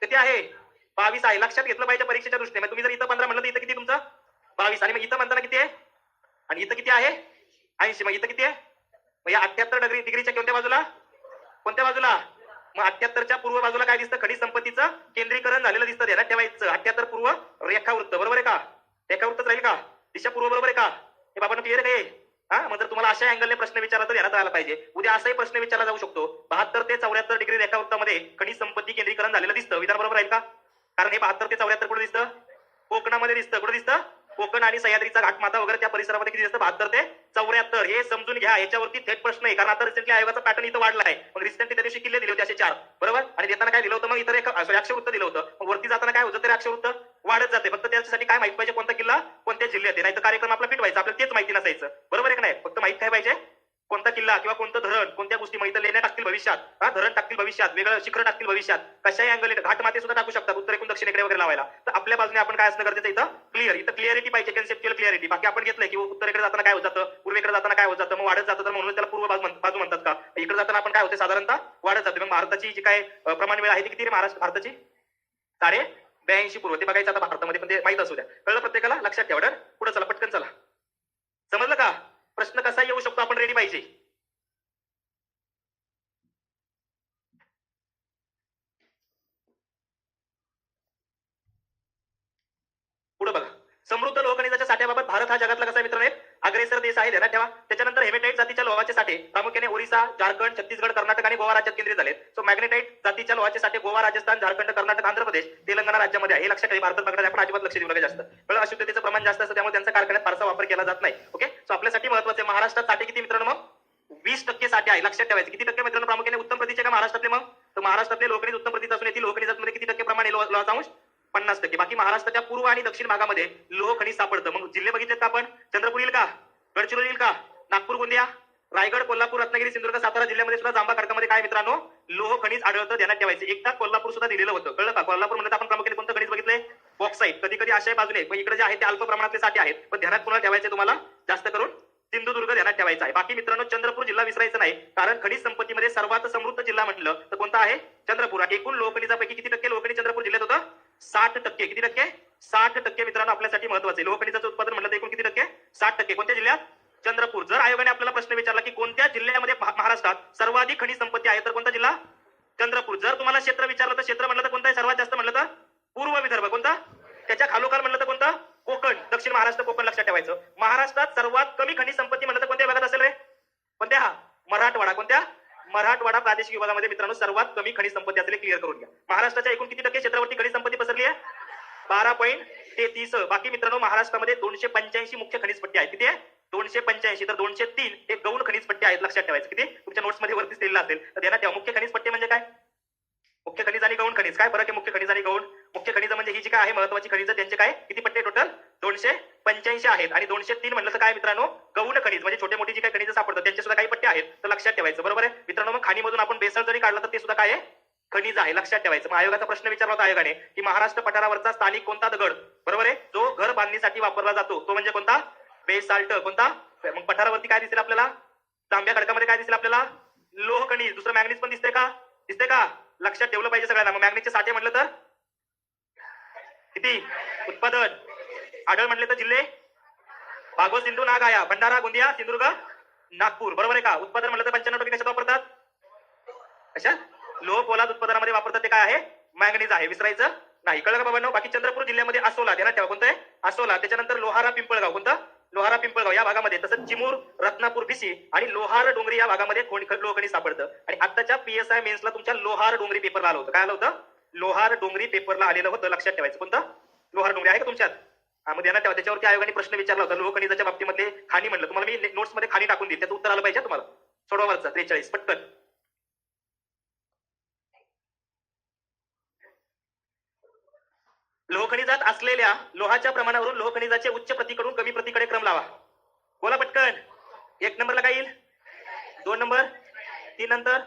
Speaker 1: किती आहे? 22 आहे. लक्षात घेतलं पाहिजे परीक्षेच्या दृष्टीने. तुम्ही जर इथं 15 म्हणलं तर इथं किती तुमचं? 22. आणि मग इथं म्हणताना किती आहे? आणि इथं किती आहे? 80. मग इथं किती आहे? मग या 78 डिग्रीच्या कोणत्या बाजूला? कोणत्या बाजूला? मग 78च्या पूर्व बाजूला काय दिसतं? खनिज संपत्तीचं केंद्रीकरण झालेलं दिसतं. ध्यानात ठेवायचं. 78 पूर्व रेखावृत्त, बरोबर आहे का? रेखावृत्तच राहील का? दिशा पूर्व, बरोबर आहे का? हे बाबांना क्लिअर आहे? हा, मग जर तुम्हाला अशा अँगलने प्रश्न विचारला तर ध्यानात राहायला पाहिजे. उद्या असाही प्रश्न विचारला जाऊ शकतो. 72 ते 74 डिग्री रेखावृत्तामध्ये खनिज संपत्ती केंद्रीकरण झालेलं दिसतं, विधान बरोबर राहील का? कारण हे 72 ते 74 कुठे दिसतं? कोकणामध्ये दिसतं. कुठे दिसतं? कोकण आणि सह्याद्रीचा घाटमाथा वगैरे त्या परिसरामध्ये किती दिसतं? 72 ते 74. हे समजून घ्या. याच्यावरती थेट प्रश्न आहे, कारण आता रिसेंटली आयोगाचा पॅटर्न इथं वाढला आहे. मग रिसेंटली त्या दिवशी किल्ले दिले होते असे 4, बरोबर. आणि देताना काय दिलं होतं? मग इतर एक अक्षवृत्त दिलं होतं. मग वरती जाताना काय होतं? तरी अक्षवृत्त वाढत जाते. फक्त त्याच्यासाठी काय माहित पाहिजे? कोणता किल्ला कोणत्या जिल्ह्यात आहे. नाही तर कार्यक्रम आपला फिट व्हायचा, आपल्याला तेच माहिती नसायचं. बरोबर आहे की नाही? फक्त माहित काय पाहिजे? कोणता किल्ला किंवा कोणतं धरण, कोणत्या गोष्टी माहित लेण्या टाकतील भविष्यात, हा धरण टाकतील भविष्यात, वेगळं शिखर टाकतील भविष्यात, कशाही अँगल घाटमाते सुद्धा टाकू शकतात उत्तरेकडून दक्षिणेकडे वगैरे लावायला. तर आपल्या बाजूने आपण काय असणं गरजेचं इथं? क्लिअर. इथं क्लिअरिटी पाहिजे, कन्सेप्च्युअल क्लिअरिटी. बाकी आपण घेतलंय की उत्तरेकडे जाताना काय होत जातं, पूर्वेकडे जाताना काय होत जातं, मग वाढत जातं, तर म्हणून त्याला पूर्व बाजू म्हणतात का? इकडे जाताना आपण काय होते? साधारणतः वाढत जातो. मग भारताची जी काय प्रमाण वेळ आहे ती किती रे महाराष्ट्र भारताची? 82 पूर्व. ते बघायचं आता भारतामध्ये, पण ते माहित असू द्या. कळलं प्रत्येकाला? लक्षात ठेवा. डर पुढे चला, पटकन चला. समजलं का? प्रश्न कसा येऊ शकतो आपण रेडी पाहिजे. पुढे बघा. समृद्ध लोहखनिजाच्या साठ्याबाबत भारत हा जगातला कसा मित्रांनो अग्रेसर देश आहे, ध्यानात ठेवा. त्याच्यानंतर हेमेटाईट जातीच्या लोहाचे साठे प्रामुख्याने ओरिसा, झारखंड, छत्तीसगड, कर्नाटक आणि गोवा राज्यात केंद्रित झालेत. सो मॅग्नेटाईट जातीच्या लोहाचे साठे गोवा, राजस्थान, झारखंड, कर्नाटक, आंध्र प्रदेश, तेलंगणा राज्यामध्ये आहे. हे लक्षात ठेवा. भारतात बघण्यात आपण अजिबात लक्ष देऊ नका जास्त. पण अशुद्धतेचं प्रमाण जास्त असतं, त्यामुळे त्यांचा कारखान्यात फारसा वापर केला जात नाही. ओके, सो आपल्यासाठी महत्त्वाचे महाराष्ट्रात साठे किती मित्रांनो? मग 20% साठे आहे. लक्षात ठेवायचे. किती टक्के मित्रांनो? प्रामुख्याने उत्तम प्रतीचे का महाराष्ट्रातले? मग तर महाराष्ट्रातले लोहखनिज उत्तम प्रतीचं असून येथील लोहखनिजामध्ये किती टक्के प्रमाण आहे लोहाचा अंश? 50%. बाकी महाराष्ट्राच्या पूर्व आणि दक्षिण भागामध्ये लोह खनिज सापडतं. मग जिल्हे बघितलेत का आपण? चंद्रपूर येईल का? गडचिरोली येईल का? नागपूर, गोंदिया, रायगड, कोल्हापूर, रत्नागिरी, सिंधुदुर्ग, सातारा जिल्ह्यामध्ये सुद्धा जांबा खडकामध्ये काय मित्रांनो? लोह खनिज आढळतं. ध्यानात ठेवायचं. एकदा कोल्हापूर सुद्धा दिलेलं होतं. कळलं का? कोल्हापूर म्हणजे आपण प्रामुख्याने कोणतं खनिज बघितलंय? बॉक्साईट. कधी कधी अशाही बाजूने, पण इकडे जे आहे ते अल्प प्रमाणातले साठे आहेत. पण ध्यानात पुन्हा ठेवायचे तुम्हाला जास्त करून सिंधुदुर्ग ध्यानात ठेवायचा आहे. बाकी मित्रांनो चंद्रपूर जिल्हा विसरायचा नाही, कारण खनिज संपत्तीमध्ये सर्वात समृद्ध जिल्हा म्हटलं तर कोणता आहे? चंद्रपूर. एकूण लोहखनिजापैकी किती टक्के लोहखनिज चंद्रपूर जिल्ह्यात होतं? 60%. किती टक्के? 60% मित्रांनो आपल्यासाठी महत्वाचे. लोहखनिजाचं उत्पादन म्हटलं तर एकूण किती टक्के? 60%. कोणत्या जिल्ह्यात? चंद्रपूर. जर आयोगाने आपल्याला प्रश्न विचारला की कोणत्या जिल्ह्यामध्ये महाराष्ट्रात सर्वाधिक खनिज संपत्ती आहे, तर कोणता जिल्हा? चंद्रपूर. जर तुम्हाला क्षेत्र विचारलं तर क्षेत्र म्हटलं तर कोणता आहे सर्वात जास्त? म्हटलं तर पूर्व विदर्भ. कोणता? त्याच्या खालोखाल म्हटलं तर कोणता? कोकण. दक्षिण महाराष्ट्र, कोकण. लक्षात ठेवायचं. महाराष्ट्रात सर्वात कमी खनिज संपत्ती म्हटलं तर कोणत्या भागात असेल रे? कोणत्या? मराठवाडा. कोणत्या? मराठवाडा प्रादेशिक विभागामध्ये मित्रांनो सर्वात कमी खनिज संपत्ती असेल, क्लिअर करून घ्या. महाराष्ट्राच्या एकूण किती टक्के क्षेत्रावरती खनिज संपत्ती पसरली आहे? 12.33. बाकी मित्रांनो महाराष्ट्रामध्ये 285 मुख्य खनिज पट्टी आहेत. किती आहे? 285. तर 203 हे गौण खनिज पट्टी आहेत. लक्षात ठेवायचं. किती? तुमच्या नोट्स मध्ये वरती दिलेलं असेल तर ध्यानात ठेवा. मुख्य खनिज पट्टी म्हणजे काय? मुख्य खनिज आणि गौण खनिज काय फरक आहे? मुख्य खनिज आणि गौण. मुख्य खनिज म्हणजे ही जी काय आहे महत्वाची खनिज, त्यांचे काय किती पट्टे? टोटल 285 आहेत. आणि 203 म्हटलं तर काय मित्रांनो? गौण खनिज म्हणजे छोटे मोठी जी काही खनिज सापडतात त्यांचे सुद्धा काही पट्टे आहेत. तर लक्षात ठेवायचं. बरोबर आहे मित्रांनो. मग खाणीमधून आपण बेसल जरी काढलं तर ते सुद्धा काय आहे? खनिज आहे. लक्षात ठेवायचं. मग आयोगाचा प्रश्न विचारला होता आयोगाने की महाराष्ट्र पठारावरचा स्थानिक कोणता दगड, बरोबर आहे, जो घर बांधणीसाठी वापरला जातो तो म्हणजे कोणता? बेसाल्ट. कोणता? मग पठारावरती काय दिसेल आपल्याला? तांब्या खडकामध्ये काय दिसेल आपल्याला? लोह खनिज. दुसरं मॅग्नीज पण दिसते का? दिसते का? लक्षात ठेवलं पाहिजे सगळ्यांना. मग मॅग्नीजचे साठे म्हटलं तर किती? उत्पादन. आढळ म्हटले तर जिल्हे? भागवत, सिंधू, नागाया, भंडारा, गोंदिया, सिंधुदुर्ग, नागपूर. बरोबर आहे का? उत्पादन म्हटलं तर 95% कशात वापरतात? कशा? लोह पोलाद उत्पादनामध्ये वापरतात ते काय आहे? मॅग्नीज आहे. विसरायचं नाही. कळलं का बाबांनो? बाकी चंद्रपूर जिल्ह्यामध्ये आसोला, ध्यानात ठेवा. कोणतं आहे? आसोला. त्याच्यानंतर लोहारा, पिंपळगाव. कोणतं? लोहारा, पिंपळगाव या भागामध्ये. तसंच चिमूर, रत्नापूर, भिसी आणि लोहार डोंगरी या भागामध्ये लोह खनिज सापडतं. आणि आताच्या PSI मेन्सला तुमच्या लोहार डोंगरी पेपरला आलं होतं. काय आलं होतं? लोहार डोंगरी पेपरला आलेलं होतं. लक्षात ठेवायचं. कोणतं? लोहार डोंगरी आहे का तुमच्यात? मग ध्यानात ठेवा. त्याच्यावरती आयोगाने प्रश्न विचारला होता. लोह खनिजाच्या बाबतीमध्ये खाणी म्हणलं. तुम्हाला मी नोट्स मध्ये खाणी टाकून देईल. त्याचं उत्तर आलं पाहिजे तुम्हाला. सोडवावरचा 43 पटकन. लोहखनिजात असलेल्या लोहाच्या प्रमाणावरून लोहखनिजाचे उच्च प्रतीकडून कमी प्रतीकडे क्रम लावा. बोला पटकन. 1 नंबरला काय येईल? 2 नंबर, 3 नंतर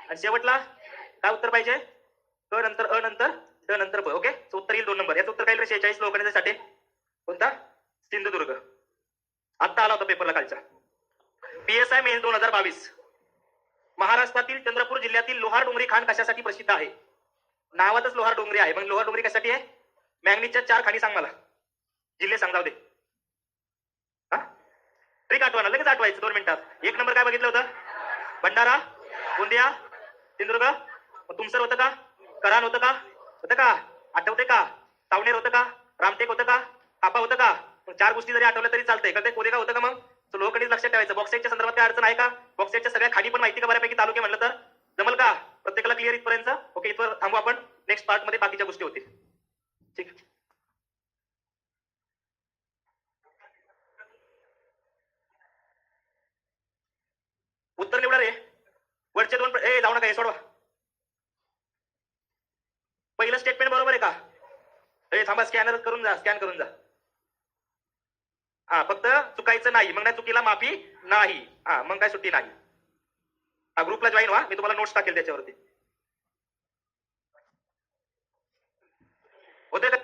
Speaker 1: आणि शेवटला काय उत्तर पाहिजे? क नंतर अ नंतर ड नंतर ब. ओके, उत्तर येईल 2 नंबर. याचं उत्तर काय येईल? 46 लोहखनिजासाठी. कोणता? सिंधुदुर्ग. आता आला होता पेपरला कालच्या. PSI mains 2022. महाराष्ट्रातील चंद्रपूर जिल्ह्यातील लोहार डोंगरी खाण कशासाठी प्रसिद्ध आहे? नावातच लोहार डोंगरी आहे. मग लोहार डोंगरी कशासाठी आहे? मॅग्नीजच्या 4 खाणी सांग मला. जिल्हे सांग, जाऊ दे. ट्रिक आठवा, लगेच आठवायचं 2 मिनिटात. 1 नंबर काय बघितलं होतं? भंडारा, गोंदिया, सिंधुदुर्ग. तुमसर होतं का? करान होतं का? होतं का? आठवते का? सावनेर होतं का? रामटेक होतं का? कापा होतं का? 4 गोष्टी जरी आठवल्या तरी चालतंय. कळते? कोरेगाव होतं का? मग लोहखनिज लक्षात ठेवायचं. बॉक्साईटच्या संदर्भात काय अडचण आहे का? बॉक्साईटच्या सगळ्या खाडी पण माहिती का बऱ्यापैकी तालुके म्हणलं तर? जमल का प्रत्येकाला? क्लिअर इथपर्यंत? ओके, इथवर थांबू आपण. नेक्स्ट पार्ट मध्ये बाकीच्या गोष्टी होतील. ठीक. उत्तर निवडा रे. वरचे 2 जाऊ नका, हे सोडवा. पहिलं स्टेटमेंट बरोबर आहे का? थांबा, स्कॅनर करून जा, स्कॅन करून जा. फक्त चुकायचं नाही. मग नाही चुकीला माफी नाही. मग काय सुट्टी नाही. ग्रुपला जॉईन व्हा. मी तुम्हाला नोट्स टाकेल त्याच्यावरती. होते का?